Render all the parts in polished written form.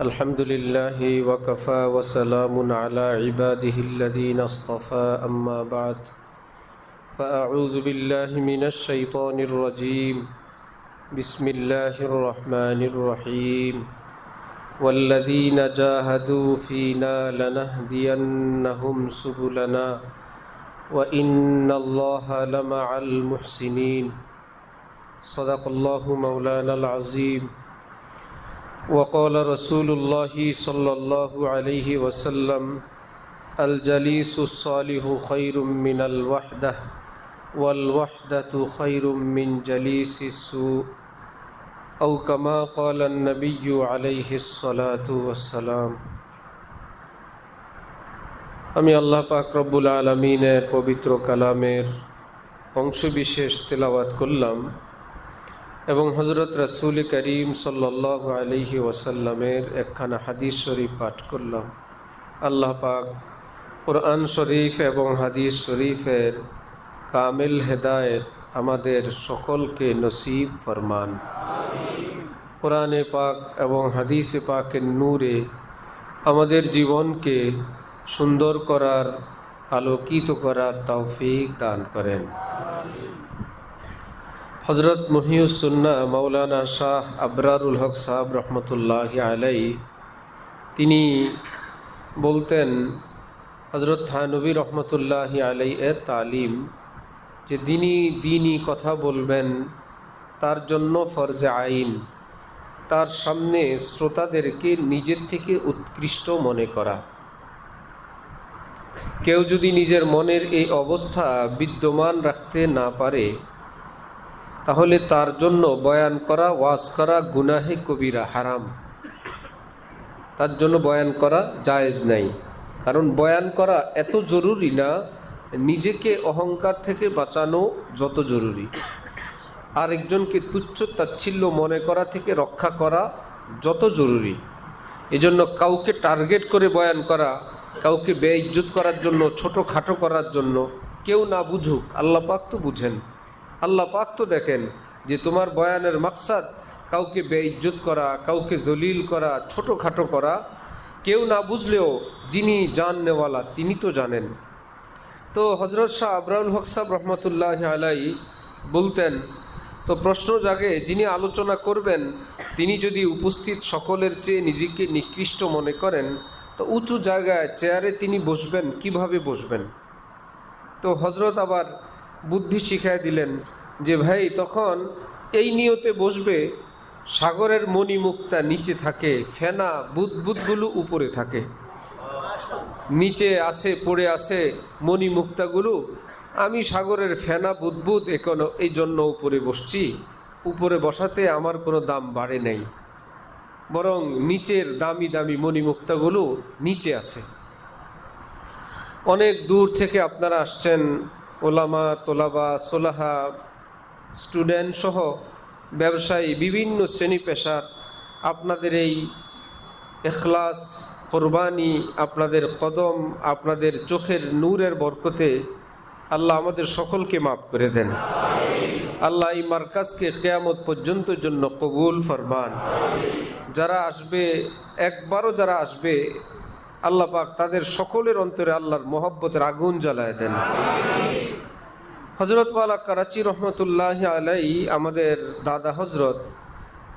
الحمد لله وكفى وسلام على عباده الذين اصطفى أما بعد فأعوذ بالله من الشيطان الرجيم بسم الله الرحمن الرحيم والذين جاهدوا فينا لنهدينهم سبلنا وإن الله لمع المحسنين صدق الله مولانا العظيم وقال رسول الله صلى الله عليه وسلم الجليس الصالح خير من الوحدة والوحدة خير من جليس السوء أو كما قال النبي عليه الصلاة والسلام আমি আল্লাহ পাক রব্বুল আলামিনের পবিত্র কালামের অংশবিশেষ তেলাওয়াত করলাম এবং হযরত রাসূল করিম সাল্লাল্লাহু আলাইহি ওয়াসাল্লামের একখানা হাদিস শরীফ পাঠ করলাম। আল্লাহ পাক কোরআন শরীফ এবং হাদিস শরীফের কামিল হেদায়েত আমাদের সকলকে নসিব ফরমান। কোরআনে পাক এবং হাদিসে পাকের নূরে আমাদের জীবনকে সুন্দর করার, আলোকিত করার তৌফিক দান করেন। হযরত মুহিউস সুন্নাহ মাওলানা শাহ আবরারুল হক সাহেব রহমতুল্লাহি আলাইহি তিনি বলতেন, হযরত থানভী রহমতুল্লাহি আলাইহি এর তালিম যে দিনী কথা বলবেন তার জন্য ফরজে আইন, তার সামনে শ্রোতাদেরকে নিজের থেকে উৎকৃষ্ট মনে করা। কেউ যদি নিজের মনের এই অবস্থা বিদ্যমান রাখতে না পারে তাহলে তার জন্য বয়ান করা, ওয়াজ করা গুনাহে কবিরা, হারাম। তার জন্য বয়ান করা জায়েজ নাই। কারণ বয়ান করা এত জরুরি না নিজেকে অহংকার থেকে বাঁচানো যত জরুরি, আরেকজনকে তুচ্ছ তাচ্ছিল্য মনে করা থেকে রক্ষা করা যত জরুরি। এজন্য কাউকে টার্গেট করে বয়ান করা, কাউকে বেইজ্জত করার জন্য, ছোটোখাটো করার জন্য, কেউ না বুঝুক, আল্লাহ পাক তো বুঝেন। আল্লাহ পাক তো দেখেন যে তোমার বয়ানের মাকসাদ কাউকে বেইজ্জত করা, কাউকে জলিল করা, ছোটোখাটো করা। কেউ না বুঝলেও যিনি জাননেওয়ালা তিনি তো জানেন। তো হযরত শাহ আবরারুল হক সাহেব রহমতুল্লাহি আলাইহি বলতেন, তো প্রশ্ন জাগে যিনি আলোচনা করবেন তিনি যদি উপস্থিত সকলের চেয়ে নিজেকে নিকৃষ্ট মনে করেন তো উঁচু জায়গায় চেয়ারে তিনি বসবেন, কিভাবে বসবেন? তো হযরত আবার বুদ্ধি শিখায় দিলেন যে ভাই তখন এই নিয়তে বসবে সাগরের মণিমুক্তা নিচে থাকে, ফেনা বুদবুদগুলো উপরে থাকে। নিচে আছে, পড়ে আছে মণিমুক্তাগুলো, আমি সাগরের ফেনা বুদবুদ এখনো এই জন্য উপরে বসছি। উপরে বসাতে আমার কোনো দাম বাড়ে নাই, বরং নিচের দামি দামি মণিমুক্তাগুলো নিচে আছে। অনেক দূর থেকে আপনারা আসছেন, ওলামা, তোলাবা, সোলাহা, স্টুডেন্ট সহ ব্যবসায়ী, বিভিন্ন শ্রেণী পেশার। আপনাদের এই ইখলাস, কোরবানি, আপনাদের কদম, আপনাদের চোখের নূরের বরকতে আল্লাহ আমাদের সকলকে মাফ করে দেন। আল্লাহ এই মার্কাজকে কিয়ামত পর্যন্ত জন্য কবুল ফরমান। যারা আসবে, একবারও যারা আসবে, আল্লাহ পাক তাদের সকলের অন্তরে আল্লাহর মহব্বতের আগুন জ্বালায় দেন। হযরত ওয়ালা করাচি রহমতুল্লাহি আলাইহি আমাদের দাদা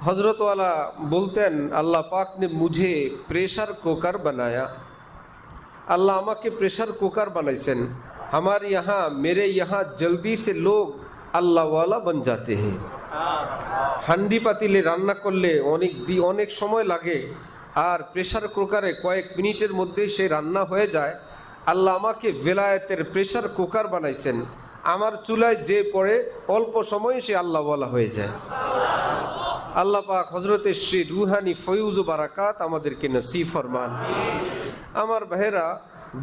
হযরত ওয়ালা বলতেন, আল্লাহ পাক ने मुझे प्रेशर कुकर बनाया। আল্লাহ আমাকে প্রেশার কুকার বানাইছেন। हमारे यहाँ, मेरे यहाँ जल्दी से लोग আল্লাহ ওয়ালা बन जाते हैं। হান্ডি পাতিলে রান্না করলে অনেক সময় লাগে, আর প্রেশার কুকারে কয়েক মিনিটের মধ্যেই সে রান্না হয়ে যায়। আল্লাহ আমাকে ভেলায়েতের প্রেশার কুকার বানাইছেন। আমার চুলায় যে পড়ে অল্প সময় সে আল্লাহ ওয়ালা হয়ে যায়। আল্লাহ পাক হযরতে শ্রী রুহানি ফয়ুজ ও বারাকাত আমাদেরকে নসিব ফরমান। আমার ভাইরা,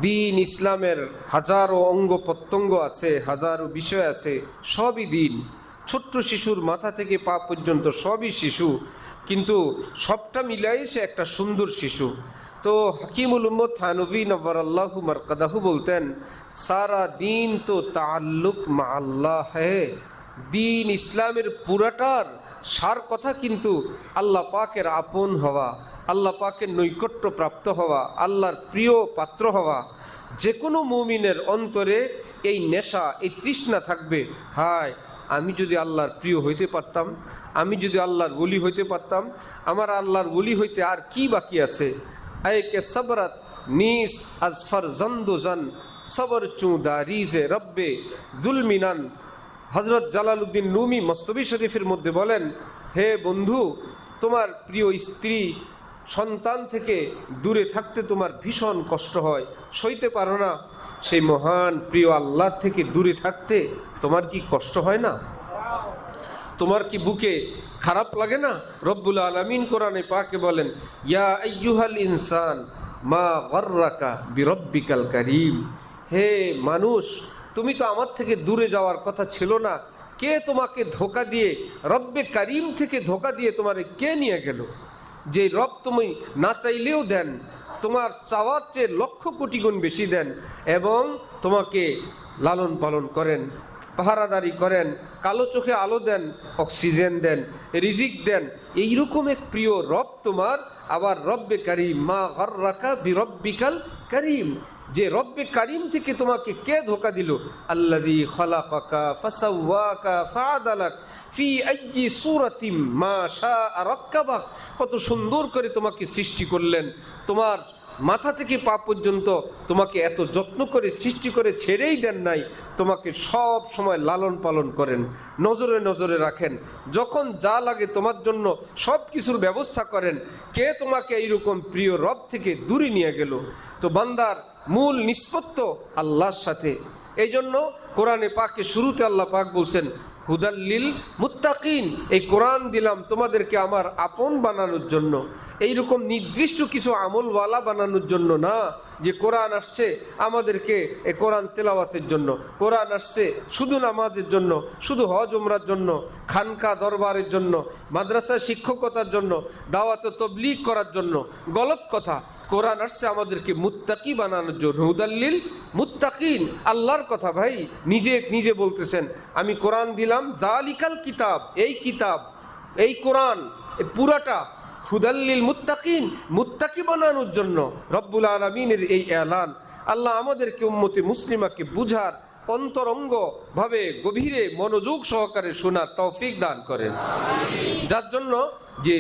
দিন ইসলামের হাজারো অঙ্গ প্রত্যঙ্গ আছে, হাজারো বিষয় আছে, সবই দিন। ছোট্ট শিশুর মাথা থেকে পা পর্যন্ত সবই শিশু, কিন্তু সবটা মিলাই সে একটা সুন্দর শিশু। তো হাকিমুল উম্মত থানভী নব্বরাল্লাহু মারকাদাহু বলতেন, সারা দিন তো তাল্লুক মা আল্লাহ হ্যায়। দিন ইসলামের পুরাটার সার কথা কিন্তু আল্লাহ পাকের আপন হওয়া, আল্লাহ পাকের নৈকট্য প্রাপ্ত হওয়া, আল্লাহর প্রিয় পাত্র হওয়া। যে কোনো মুমিনের অন্তরে এই নেশা, এই তৃষ্ণা থাকবে, হায় আমি যদি আল্লাহর প্রিয় হইতে পারতাম, আমি যদি আল্লাহর ওলি হইতে পারতাম, আমার আল্লাহর ওলি হইতে আর কি বাকি আছে। আয়কে সবরত নিস আজফর জন্দুজান সবর চুদারিজে রব্বে দুলমিনান। হজরত জালালউদ্দিন রুমি মস্তবি শরীফের মধ্যে বলেন, হে বন্ধু, তোমার প্রিয় স্ত্রী সন্তান থেকে দূরে থাকতে তোমার ভীষণ কষ্ট হয়, সইতে পারো না। সেই মহান প্রিয় আল্লাহ থেকে দূরে থাকতে তোমার কি কষ্ট হয় না? তোমার কি বুকে খারাপ লাগে না? রব্বুল আলামিন কোরআনে পাকে বলেন, ইয়া আইয়ুহাল ইনসান মা গররাকা বিরব্বিকাল কারীম। হে মানুষ, তুমি তো আমার থেকে দূরে যাওয়ার কথা ছিল না, কে তোমাকে ধোঁকা দিয়ে, রব্বে কারীম থেকে ধোঁকা দিয়ে তোমারে কে নিয়ে গেল? যে রব তুমি না চাইলেও দেন, তোমার চাওয়ার চেয়ে লক্ষ কোটি গুণ বেশি দেন, এবং তোমাকে লালন পালন করেন, পাহারাদারি করেন, কালো চোখে আলো দেন, অক্সিজেন দেন, রিজিক দেন। এইরকম এক প্রিয় রব তোমার। আবার রব্বে কারীম, মা গররাকা বিরব্বিকাল কারীম, যে রব্বে কারীম থেকে তোমাকে কে ধোঁকা দিল? আল্লাযী খালাকাকা ফাসাওয়াকা ফাআদালাক ফি আইয়ি সূরাতিম মা শাআ রাক্কাবাক। কত সুন্দর করে তোমাকে সৃষ্টি করলেন, তোমার মাথা থেকে পা পর্যন্ত তোমাকে এত যত্ন করে সৃষ্টি করে ছেড়েই দেন নাই, তোমাকে সব সময় লালন পালন করেন, নজরে নজরে রাখেন, যখন যা লাগে তোমার জন্য সব কিছুর ব্যবস্থা করেন। কে তোমাকে এইরকম প্রিয় রব থেকে দূরে নিয়ে গেল? তো বান্দার মূল নিষ্পত্তি আল্লাহর সাথে। এই জন্য কোরআনে পাকে শুরুতে আল্লাহ পাক বলছেন, হুদাল্লিল মুত্তাকিন। এই কোরআন দিলাম তোমাদেরকে আমার আপন বানানোর জন্য, এইরকম নির্দিষ্ট কিছু আমলওয়ালা বানানোর জন্য না, যে কোরআন আসছে আমাদেরকে এই কোরআন তেলাওয়াতের জন্য, কোরআন আসছে শুধু নামাজের জন্য, শুধু হজ উমরার জন্য, খানকা দরবারের জন্য, মাদ্রাসা শিক্ষকতার জন্য, দাওয়াত তবলিগ করার জন্য। গলত কথা। কোরআন আসছে আমাদেরকে মুত্তাকি বানানোর জন্য। হুদাল্লিল মুত্তাকিন, আল্লাহর কথা ভাই, নিজে বলতেছেন, আমি কোরআন দিলাম, যালিকাল কিতাব, এই কিতাব, এই কোরআন, এই পুরাটা হুদাল্লিল মুত্তাকিন, মুত্তাকি বানানোর জন্য। রব্বুল আলামিনের এই এলান। আল্লাহ আমাদেরকে উম্মতে মুসলিমাকে বুঝার, অন্তরঙ্গ ভাবে গভীরে মনোযোগ সহকারে শোনার তৌফিক দান করেন। যার জন্য যে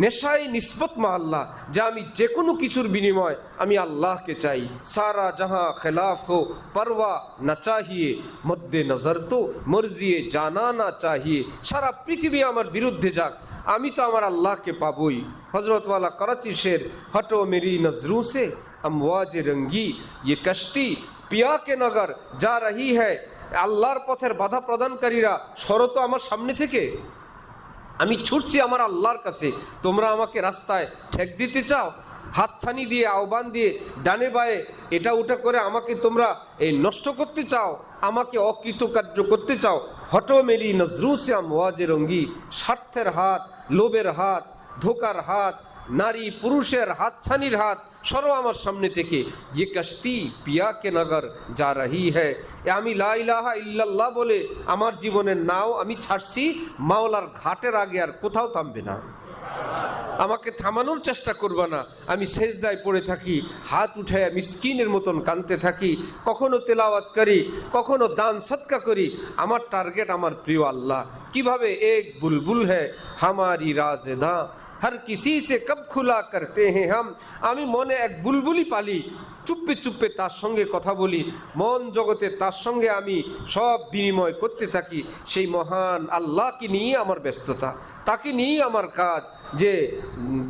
নেশায় নিসবত মা আল্লাহ, যে আমি যে কোনো কিছুর বিনিময় আমি আল্লাহকে চাই। সারা জাহাঁ খেলাফ হো পরওয়া না চাহিয়ে, মদ্দে নজর তো মর্জিয়ে জানা না চাহিয়ে। সারা পৃথিবী আমার বিরুদ্ধে যাক, আমি তো আমার আল্লাহকে পাবই। হজরতওয়ালা করাচি শের, হটো মেরি নজরোं से अमवाज रंगी ये कश्ती पिया के नगर जा रही है। আল্লাহর পথের বাধা প্রদানকারীরা সরত আমার সামনে থেকে, আমি ছুটছি আমার আল্লাহর কাছে। তোমরা আমাকে রাস্তায় ঠেক দিতে চাও, হাতছানি দিয়ে, আহ্বান দিয়ে, ডানে বায়ে এটা ওটা করে আমাকে তোমরা এই নষ্ট করতে চাও, আমাকে অকৃতকার্য করতে চাও। হটো মেরি নজরোं से अमवाज रंगी, স্বার্থের হাত, লোভের হাত, ধোকার হাত, নারী পুরুষের হাতছানির হাত সরো আমার সামনে থেকে। ये कश्ती पिया के नगर जा रही है। আমি লা ইলাহা ইল্লাল্লাহ বলে আমার জীবনের নাও আমি ছাড়ছি, মাওলার ঘাটের আগে আর কোথাও থামবে না। আমাকে থামানোর চেষ্টা করবা না। আমি সেজদায় পড়ে থাকি, হাত উঠায় মিসকিনের মতন কাঁদতে থাকি, কখনো তেলাওয়াত করি, কখনো দান সদকা করি। আমার টার্গেট আমার প্রিয় আল্লাহ। কিভাবে? এক বুলবুল হ্যায় হামারি রাজেদা, हर किसी से कब खुला करते हैं हम। আমি মনে এক বুলবুলি পালি, চুপে চুপে তার সঙ্গে কথা বলি, মন জগতে তার সঙ্গে আমি সব বিনিময় করতে থাকি। সেই মহান আল্লাহকে নিয়ে আমার ব্যস্ততা, তাকে নিয়ে আমার কাজ। যে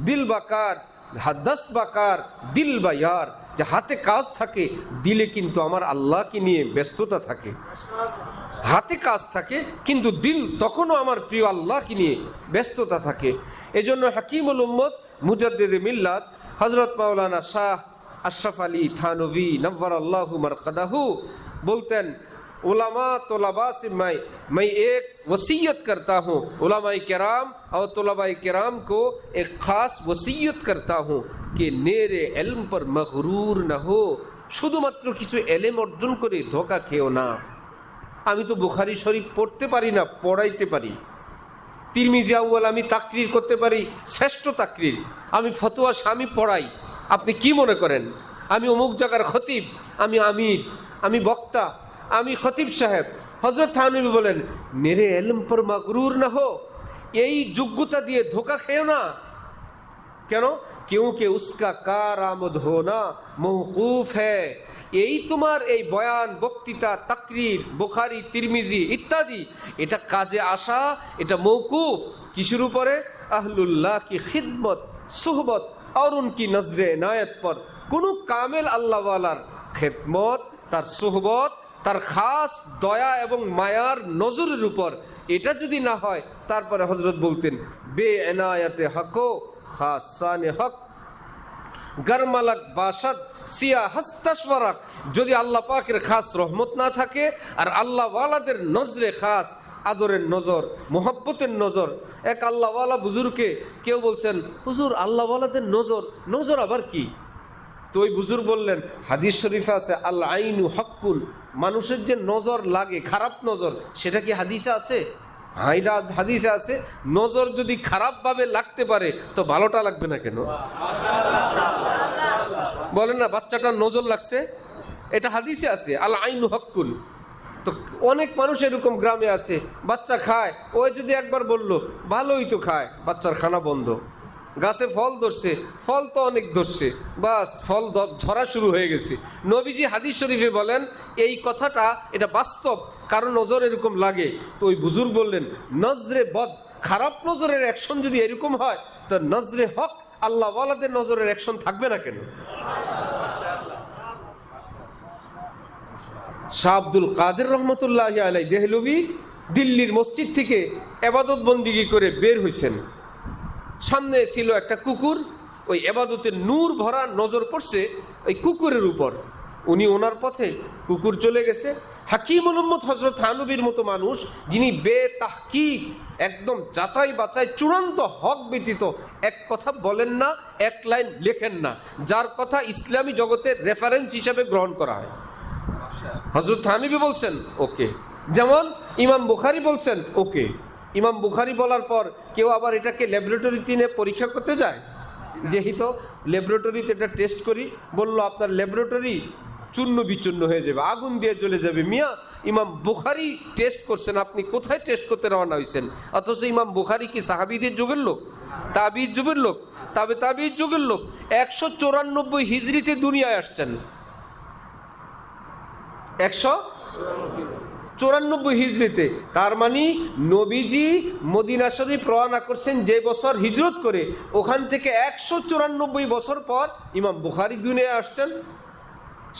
দিল বাকার, দস্ত বাকার, দিল বা ইয়ার, যে হাতে কাজ থাকে, দিলে কিন্তু আমার আল্লাহকে নিয়ে ব্যস্ততা থাকে। হাতে কাজ থাকে কিন্তু দিল তখনও আমার প্রিয় আল্লাহকে নিয়ে ব্যস্ততা থাকে। এজন্য হাকিমুল উম্মত মুজাদ্দিদে মিল্লাত হযরত মাওলানা শাহ আশরাফ আলী থানভী নव्वरअल्लाहु मरक़दहू बोलते उलमा तलबा से मैं एक वसीयत करता हूँ। उलमाए किराम और तलबाए किराम को एक ख़ास वसीयत करता हूँ कि नेरे इल्म पर मगरूर न हो। শুধুমাত্র কিছু এলেম অর্জন করে ধোঁকা খেও না। আমি তো বুখারী শরীফ পড়তে পারি না, পড়াইতে পারি। তিরমিজি আউয়াল আমি তাকরির করতে পারি, শ্রেষ্ঠ তাকরির। আমি ফতোয়া স্বামী পড়াই, আপনি কি মনে করেন আমি অমুক জায়গার খতিব, আমি আমির, আমি বক্তা, আমি খতিব সাহেব? হযরত থানভী বলেন, মেরে ইলম পর মাগরুর না হো, এই যোগ্যতা দিয়ে ধোকা খেও না। কেন? क्योंकि उसका कारामद होना मौकूफ है। এই তোমার এই বয়ান, বক্তৃতা, তাকরির, বুখারী, তিরমিজি ইত্যাদি, এটা কাজে আসা, এটা মৌকুফ কিসের উপরে? আহলুল্লাহ কি খিদমত, সুহবত और उनकी नजरे इनायत पर। কোনো কামেল আল্লাহওয়ালার খেদমত, তার সুহবত, তার খাস দয়া এবং মায়ার নজরের উপর, এটা যদি না হয়, তারপরে হযরত বলতেন বে এনায়াতে হকো খাসানে হক গরমালাক বাসাদ সিয়া হাস্তাশওয়ারাক। যদি আল্লাহ পাকের খাস রহমত না থাকে আর আল্লাহ ওয়ালাদের নজরে খাস আদরের নজর, মোহাব্বতের নজর। এক আল্লাহওয়ালা বুজুর্গকে কেউ বলছেন, হুজুর আল্লাহওয়ালাদের নজর, নজর আবার কি? তো ওই বুজুর্গ বললেন, হাদিস শরীফে আছে আল আইনু হক্কুন, মানুষের যে নজর লাগে, খারাপ নজর, সেটা কি হাদিসে আছে? হাইরা হাদিসে আছে। নজর যদি খারাপভাবে লাগতে পারে তো ভালোটা লাগবে না কেন? বলেন না, বাচ্চাটার নজর লাগছে, এটা হাদিসে আছে আল আইনু হক্কুন। তো অনেক মানুষ এরকম গ্রামে আছে, বাচ্চা খায়, ওই যদি একবার বললো ভালোই তো খায়, বাচ্চার খানা বন্ধ। গাছে ফল ধরছে, ফল তো অনেক ধরছে, বাস ফল ঝরা শুরু হয়ে গেছে। নবীজি হাদিস শরীফে বলেন এই কথাটা, এটা বাস্তব, কারণ নজর এরকম লাগে। তো ওই বুজুর্গ বললেন, নজরে বদ, খারাপ নজরের অ্যাকশন যদি এরকম হয়, তো নজরে হক আল্লাহ ওয়ালাদের নজরের অ্যাকশন থাকবে না কেন? শাহ আব্দুল কাদের রহমতুল্লাহি আলাইহি দেহলভী দিল্লির মসজিদ থেকে ইবাদত বন্দিগি করে বের হয়েছেন। সামনে ছিল একটা কুকুর, ওই ইবাদতের নূর ভরা নজর পড়ছে ওই কুকুরের উপর। উনি ওনার পথে, কুকুর চলে গেছে। হাকিমুল উম্মত হযরত থানভীর মতো মানুষ, যিনি বেতাহকিক, একদম যাচাই বাছাই, চূড়ান্ত হক ব্যতীত এক কথা বলেন না, এক লাইন লেখেন না, যার কথা ইসলামী জগতের রেফারেন্স হিসাবে গ্রহণ করা হয়। হযরত থানভী বলছেন ওকে, যেমন ইমাম বুখারী বলছেন ওকে। ইমাম বুখারী বলার পর কেউ আবার এটাকে ল্যাবরেটরিতে নিয়ে পরীক্ষা করতে যায়, যেহেতু ল্যাবরেটরিতে এটা টেস্ট করি, বলল আপনার ল্যাবরেটরি চূর্ণ বিচূর্ণ হয়ে যাবে, আগুন দিয়ে জ্বলে যাবে। মিয়া, ইমাম বুখারী টেস্ট করছেন, আপনি কোথায় টেস্ট করতে রওনা হয়েছেন? অথচ ইমাম বুখারী কি সাহাবীদের যুগের লোক, তাবিঈর যুগের লোক, তাবিঈর যুগের লোক? 194 হিজরিতে দুনিয়ায় আসছেন, 194 হিজরিতে। তার মানে নবীজি মদিনা শরীফ রওনা করছেন যে বছর হিজরত করে, ওখান থেকে 194 বছর পর ইমাম বুখারী দুনিয়ায় আসছেন।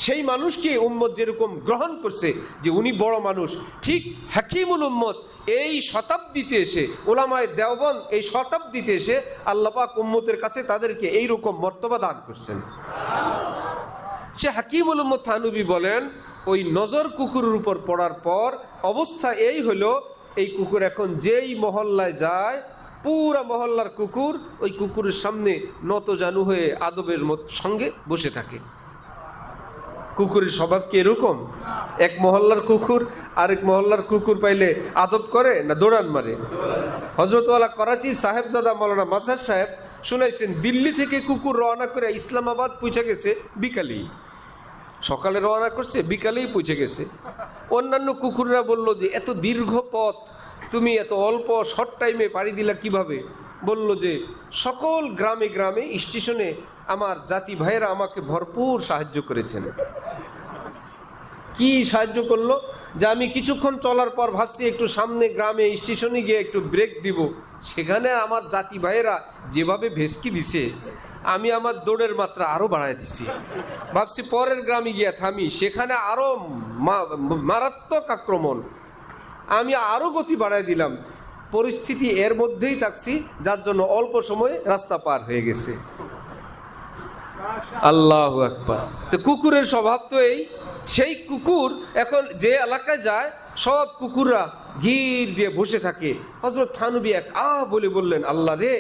সেই মানুষকে উম্মত যেরকম গ্রহণ করছে যে উনি বড় মানুষ, ঠিক হাকিমুল উম্মত এই শতাব্দীতে এসে, ওলামায়ে দেওবন্দ এই শতাব্দীতে এসে আল্লাহ পাক উম্মতের কাছে তাদেরকে এইরকম মর্তবা দান করছেন। সে হাকিমুল উম্মত থানভী বলেন, ওই নজর কুকুরের উপর পড়ার পর অবস্থা এই হলো, এই কুকুর এখন যেই মহল্লায় যায়, পুরা মহল্লার কুকুর ওই কুকুরের সামনে নত জানু হয়ে আদবের সঙ্গে বসে থাকে। কুকুরের স্বভাব কি এরকম? এক মহল্লার কুকুর আরেক মহল্লার কুকুর পাইলে আদব করে না দৌড়ান মারে? হযরতওয়ালা করাচি সাহেবজাদা মৌলানা মাজার সাহেব শুনাইছেন, দিল্লি থেকে কুকুর রওনা করে ইসলামাবাদ পৌঁছে গেছে বিকালেই। সকালে রওনা করছে, বিকালেই পৌঁছে গেছে। অন্যান্য কুকুররা বলল যে এত দীর্ঘ পথ তুমি এত অল্প শর্ট টাইমে পাড়ি দিলা কিভাবে? বলল যে সকল গ্রামে গ্রামে স্টেশনে আমার জাতি ভাইয়েরা আমাকে ভরপুর সাহায্য করেছেন। কি সাহায্য করলো? যে আমি কিছুক্ষণ চলার পর ভাবছি একটু সামনে গ্রামে স্টেশনে গিয়ে একটু ব্রেক দিব, সেখানে আমার জাতি ভাইয়েরা যেভাবে ভেসকি দিছে, আমি আমার দৌড়ের মাত্রা আরও বাড়ায় দিছি। ভাবছি পরের গ্রামে গিয়ে থামি, সেখানে আরও মারাত্মক আক্রমণ, আমি আরও গতি বাড়ায় দিলাম। পরিস্থিতি এর মধ্যেই থাকছি, যার জন্য অল্প সময়ে রাস্তা পার হয়ে গেছে। আল্লাহু আকবার। তো কুকুরের স্বভাব তো এই। সেই কুকুর এখন যে এলাকায় যায়, সব কুকুররা ঘির দিয়ে বসে থাকে। হযরত থানভী এক বলে বললেন, আল্লাহ রে,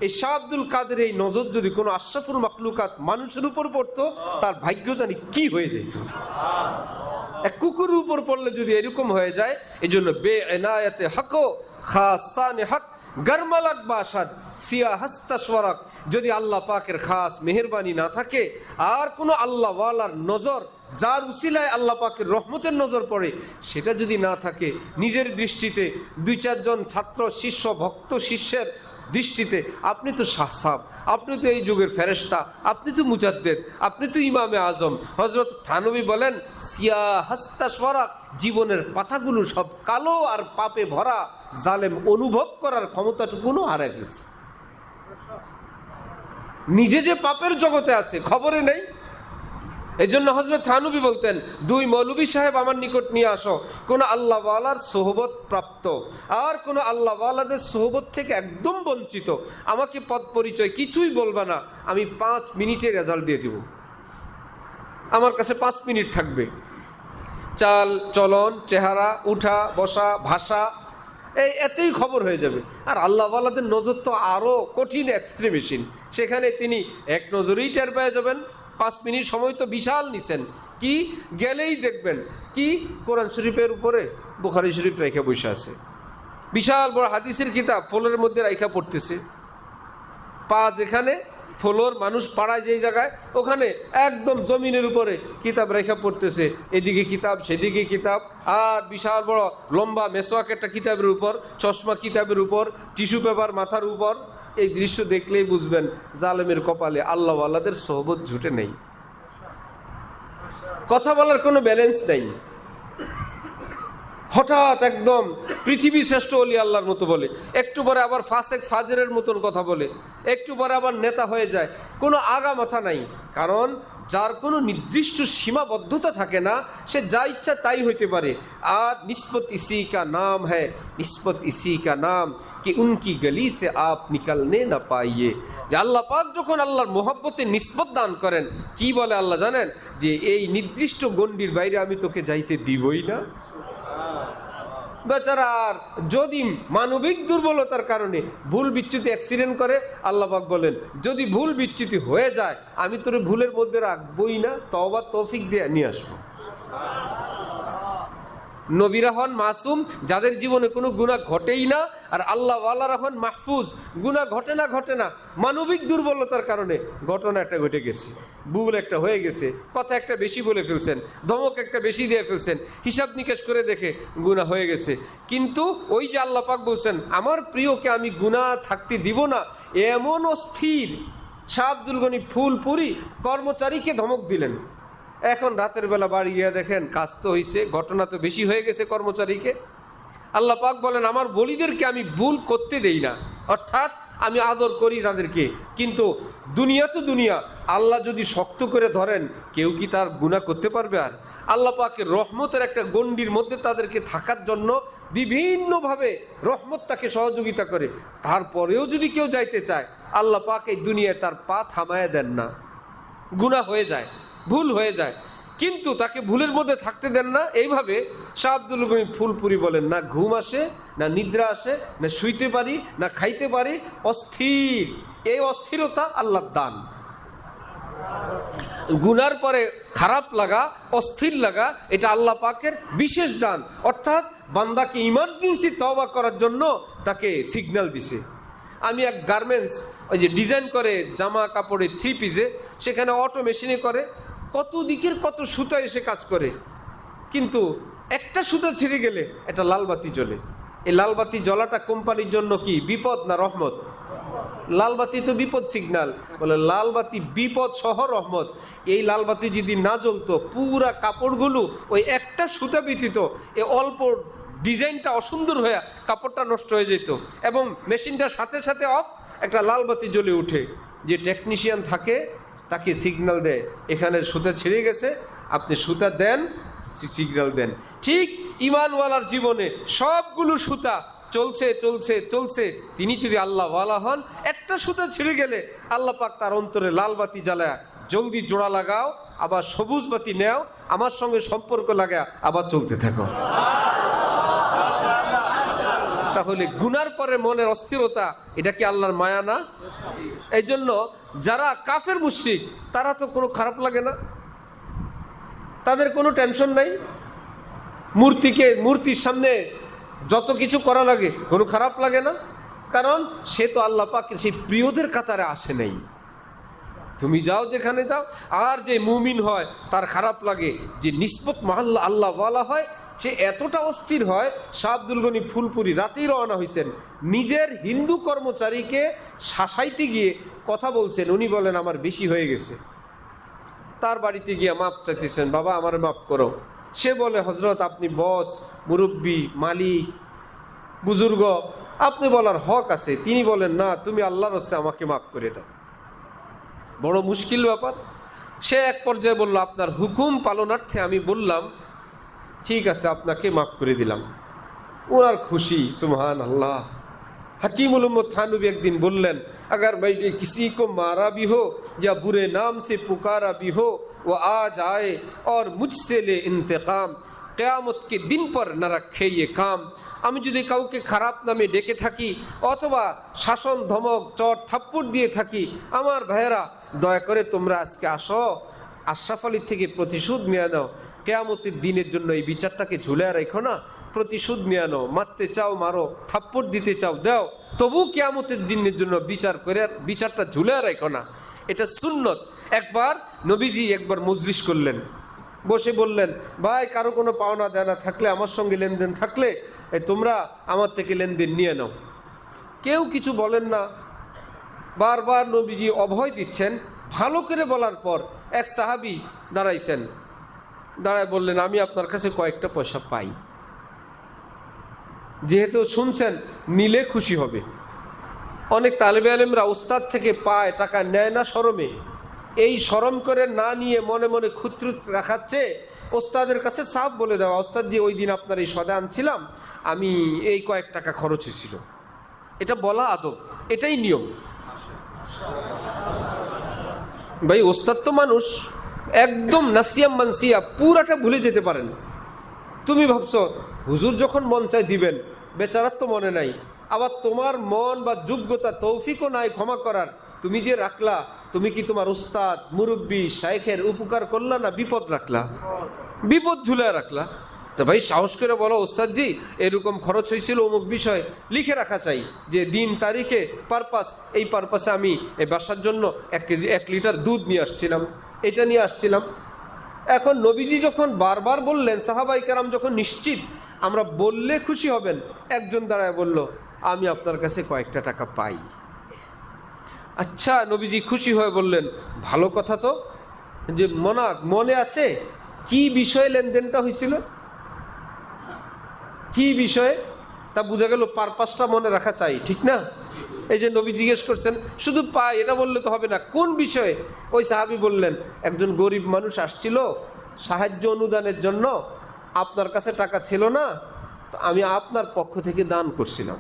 এই শাহ আব্দুল কাদের এই নজর যদি কোনো আশরাফুল মাখলুকাত মানুষের উপর পড়তো, তার ভাগ্য জানি কি হয়ে যেত। এক কুকুরের উপর পড়লে যদি এরকম হয়ে যায়, এই জন্য বে এনায়াতে হক খাসানে হক গারমালাক বাসাদ সিয়া হাস্তাসওয়ারাক, যদি আল্লাহ পাকের খাস মেহেরবানি না থাকে আর কোনো আল্লাহ ওয়ালার নজর, যার উসিলায় আল্লাহ পাকের রহমতের নজর পড়ে, সেটা যদি না থাকে, নিজের দৃষ্টিতে 2-4 ছাত্র শিষ্য ভক্ত শিষ্যের দৃষ্টিতে আপনি তো সাহসাব, আপনি তো এই যুগের ফেরেশতা, আপনি তো মুজাদ্দেদ, আপনি তো ইমামে আজম। হযরত থানবী বলেন সিয়া হাস্তাসওয়ারাক, জীবনের পাতাগুলো সব কালো আর পাপে ভরা, জালেম অনুভব করার ক্ষমতাটুকুও হারায় ফেলছে। নিজে যে পাপের জগতে আছে খবরে নেই। এই জন্য হযরত থানবী বলতেন, 2 মৌলভী সাহেব আমার নিকট নিয়ে আসো, কোন আল্লাহ ওয়ালার সোহবত প্রাপ্ত আর কোন আল্লাহ ওয়ালাদের সোহবত থেকে একদম বঞ্চিত, আমাকে পদ পরিচয় কিছুই বলবা না, আমি 5 মিনিটে রেজাল্ট দিয়ে দেব। আমার কাছে 5 মিনিট থাকবে, চাল চলন, চেহারা, উঠা বসা, ভাষা, এতেই খবর হয়ে যাবে। আর আল্লাহ ওয়ালাদের নজর তো আরও কঠিন, এক্সট্রিমেশন, সেখানে তিনি এক নজরেই টের পেয়ে যাবেন। 5 মিনিট সময় তো বিশাল নিছেন, কি গেলেই দেখবেন কি কোরআন শরীফের উপরে বুখারী শরীফ রেখে বসে আছে, বিশাল বড় হাদিসের কিতাব ফ্লোরের মধ্যে রাইখা পড়তেছে। পা যেখানে ফ্লোর, মানুষ পাড়ায় যেই জায়গায়, ওখানে একদম জমিনের উপরে কিতাব রেখা পড়তেছে, এদিকে কিতাব সেদিকে কিতাব, আর বিশাল বড় লম্বা মেসওয়াক একটা কিতাবের উপর, চশমা কিতাবের উপর, টিস্যু পেপার মাথার উপর। এই দৃশ্য দেখলেই বুঝবেন জালেমের কপালে আল্লাহ ওয়ালাদের সোহবত জুটে নেই, কথা বলার কোনো ব্যালেন্স নেই। হঠাৎ একদম পৃথিবী শ্রেষ্ঠ ওলি আল্লাহর মতো বলে, একটু পরে আবার ফাসেক ফাজরের মতন কথা বলে, একটু পরে আবার নেতা হয়ে যায়, কোনো আগা মাথা নাই। কারণ যার কোনো নির্দিষ্ট সীমাবদ্ধতা থাকে না, সে যা ইচ্ছা তাই হইতে পারে। আর নিসবত ইসি কা নাম হ্যায়, নিসবত ইসি কা নাম कि उनकी गली से आप निकलने ना पाइए। যে আল্লাহ পাক যখন আল্লাহর মোহাব্বতে নিসবত দান করেন, কি বলে আল্লাহ জানেন, যে এই নির্দিষ্ট গণ্ডির বাইরে আমি তোকে যাইতে দিবই না। বেচারা আর যদি মানবিক দুর্বলতার কারণে ভুল বিচ্যুতি অ্যাক্সিডেন্ট করে, আল্লাহ পাক বলেন যদি ভুল বিচ্যুতি হয়ে যায় আমি তোর ভুলের মধ্যে রাখবই না, তওবা তৌফিক দিয়ে নিয়ে আসবো। নবীরা হন মাসুম, যাদের জীবনে কোনো গুনাহ ঘটেই না, আর আল্লাহ ওয়ালারা হন মাহফুজ, গুনাহ ঘটে না, মানবিক দুর্বলতার কারণে ঘটনা একটা ঘটে গেছে, ভুল একটা হয়ে গেছে, কথা একটা বেশি বলে ফেলছেন, ধমক একটা বেশি দিয়ে ফেলছেন, হিসাব নিকেশ করে দেখে গুনাহ হয়ে গেছে। কিন্তু ওই যে আল্লাহ পাক বলছেন আমার প্রিয়কে আমি গুনাহ থাকতে দিব না, এমন অস্থির শাহ আব্দুল গনি ফুলপুরি কর্মচারীকে ধমক দিলেন। এখন রাতের বেলা বাড়ি গিয়ে দেখেন কাজ তো হয়েছে, ঘটনা তো বেশি হয়ে গেছে কর্মচারীকে। আল্লাহ পাক বলেন আমার বলিদেরকে আমি ভুল করতে দেই না, অর্থাৎ আমি আদর করি তাদেরকে, কিন্তু দুনিয়া তো দুনিয়া, আল্লাহ যদি শক্ত করে ধরেন কেউ কি তার গুনাহ করতে পারবে? আর আল্লাহ পাকের রহমতের একটা গণ্ডির মধ্যে তাদেরকে থাকার জন্য বিভিন্নভাবে রহমত তাকে সহযোগিতা করে। তারপরেও যদি কেউ যাইতে চায়, আল্লাহ পাক এই দুনিয়ায় তার পা থামায় দেন না। গুনাহ হয়ে যায়, ভুল হয়ে যায়, কিন্তু তাকে ভুলের মধ্যে থাকতে দেন না। এইভাবে শাহ আব্দুল গনি ফুলপুরি বলেন না ঘুম আসে, না নিদ্রা আসে, না শুইতে পারি, না খাইতে পারি, অস্থির। এই অস্থিরতা আল্লাহর দান। গুনার পরে খারাপ লাগা, অস্থির লাগা, এটা আল্লাহ পাকের বিশেষ দান। অর্থাৎ বান্দাকে ইমার্জেন্সি তওবা করার জন্য তাকে সিগন্যাল দিছে। আমি এক গার্মেন্টস, ওই যে ডিজাইন করে জামা কাপড়ে 3 পিসে, সেখানে অটো মেশিনে করে, কত দিকের কত সুতা এসে কাজ করে, কিন্তু একটা সুতা ছিঁড়ে গেলে একটা লালবাতি জ্বলে। এই লালবাতি জ্বলাটা কোম্পানির জন্য কি বিপদ না রহমত? লালবাতি তো বিপদ সিগন্যাল, বলে লালবাতি বিপদ সহ রহমত। এই লালবাতি যদি না জ্বলতো, পুরা কাপড়গুলো ওই একটা সুতা ব্যতীত এ অল্প ডিজাইনটা অসুন্দর হয়ে কাপড়টা নষ্ট হয়ে যেত, এবং মেশিনটার সাথে সাথে অফ, একটা লালবাতি জ্বলে উঠে। যে টেকনিশিয়ান থাকে তাকে সিগন্যাল দেয় এখানে সুতা ছিঁড়ে গেছে, আপনি সুতা দেন, সিগন্যাল দেন। ঠিক ইমানওয়ালার জীবনে সবগুলো সুতা চলছে চলছে চলছে, তিনি যদি আল্লাহ ওয়ালা হন, একটা সুতা ছিঁড়ে গেলে আল্লাহ পাক তার অন্তরে লাল বাতি জ্বালায়, জলদি জোড়া লাগাও, আবার সবুজ বাতি নেও, আমার সঙ্গে সম্পর্ক লাগাও, আবার চলতে থাকো। তাহলে গুনার পরে মনের অস্থিরতা, এটা কি আল্লাহর মায়া না? এই জন্য যারা কাফের মুশরিক তারা তো কোনো খারাপ লাগে না, তাদের কোনো টেনশন নাই। মূর্তির সামনে যত কিছু করা লাগে কোনো খারাপ লাগে না, কারণ সে তো আল্লাহ পাকের সেই প্রিয়দের কাতারে আসে নাই। তুমি যাও যেখানে যাও। আর যে মুমিন হয় তার খারাপ লাগে, যে নিসবত মহল্লা আল্লাহ ওয়ালা হয়, সে এতটা অস্থির হয়। শাহ আব্দুল গনি ফুলপুরি রাতেই রওনা হয়েছেন, নিজের হিন্দু কর্মচারীকে শাসাইতে গিয়ে কথা বলছেন, উনি বলেন আমার বেশি হয়ে গেছে। তার বাড়িতে গিয়ে মাপ চাইতেছেন, বাবা আমার মাপ করো। সে বলে হজরত আপনি বস, মুরব্বী, মালিক, বুজুর্গ, আপনি বলার হক আছে। তিনি বলেন না, তুমি আল্লাহর রাস্তায় আমাকে মাফ করে দাও। বড় মুশকিল ব্যাপার। সে এক পর্যায়ে বলল, আপনার হুকুম পালনার্থে আমি বললাম ঠিক আছে, আপনাকে মাফ করে দিলাম। ওনার খুশি, সুবহান আল্লাহ। हकीमुल उम्मत थानवी एक दिन बोलन, अगर मैं किसी को मारा भी हो या बुरे नाम से पुकारा भी हो, वो आ जाए और मुझसे ले इंतकाम, क़यामत के दिन पर न रखे ये काम। আমি যদি কাউকে খারাপ নামে ডেকে থাকি অথবা শাসন ধমক চট থাপ্পড় দিয়ে থাকি, আমার ভাইয়েরা দয়া করে তোমরা আজকে আসো, আশরাফ আলী থেকে প্রতিশোধ নিয়ে নাও। কিয়ামতের দিনের জন্য এই বিচারটাকে ঝুলে রেখো না, প্রতিশোধ নিয়ে নাও। মারতে চাও মারো, থাপ্পড় দিতে চাও দাও, তবু কিয়ামতের দিনের জন্য বিচার করে বিচারটা ঝুলে রেখো না। এটা সুন্নত। একবার নবীজি একবার মজলিস করলেন, বসে বললেন, ভাই কারো কোনো পাওনা দেনা থাকলে, আমার সঙ্গে লেনদেন থাকলে তোমরা আমার থেকে লেনদেন নিয়ে নাও। কেউ কিছু বলেন না, বারবার নবীজি অভয় দিচ্ছেন। ভালো করে বলার পর এক সাহাবী দাঁড়াইছেন, দাঁড়ায় বললেন, আমি আপনার কাছে কয়েকটা পয়সা পাই। যেহেতু শুনছেন নিলে খুশি হবে। অনেক তালেবে আলেমরা উস্তাদ থেকে পায়, টাকা নেয় না শরমে। এই শরম করে না নিয়ে মনে মনে খুঁতরুত রাখাচ্ছে, ওস্তাদের কাছে সাফ বলে দেওয়া, ওস্তাদ জি ওই দিন আপনার এই সদা আনছিলাম, আমি এই কয়েক টাকা খরচ হয়েছিল। এটা বলা আদব, এটাই নিয়ম। ভাই ওস্তাদ তো মানুষ, একদম নাসিয়াম মানসিয়া, পুরাটা ভুলে যেতে পারেন। তুমি ভাবছো হুজুর যখন মন চায় দিবেন, বেচারার তো মনে নাই, আবার তোমার মন বা যোগ্যতা তৌফিকও নাই ক্ষমা করার। তুমি যে রাখলা, তুমি কি তোমার উস্তাদ মুরব্বী শাইখের উপকার করলা না বিপদ রাখলা? বিপদ ঝুলে রাখলা। তো ভাই সাহস করে বলো, ওস্তাদ জি এরকম খরচ হয়েছিল অমুক বিষয়, লিখে রাখা চাই যে দিন তারিখে পারপাস, এই পারপাসে আমি এই বাসার জন্য 1 লিটার দুধ নিয়ে আসছিলাম, এটা নিয়ে আসছিলাম। এখন নবীজি যখন বারবার বললেন, সাহাবাই কেরাম যখন নিশ্চিত আমরা বললে খুশি হবেন, একজন দাঁড়ায় বলল, আমি আপনার কাছে কয়েকটা টাকা পাই। আচ্ছা, নবীজি খুশি হয়ে বললেন, ভালো কথা তো, যে মনে আছে কি বিষয়ে লেনদেনটা হয়েছিল, কি বিষয়ে, তা বোঝা গেল পারপাসটা মনে রাখা চাই, ঠিক না? এই যে নবী জিজ্ঞেস করছেন, শুধু পাই এটা বললে তো হবে না, কোন বিষয়ে? ওই সাহাবী বললেন, একজন গরিব মানুষ আসছিল সাহায্য অনুদানের জন্য, আপনার কাছে টাকা ছিল না, তো আমি আপনার পক্ষ থেকে দান করছিলাম।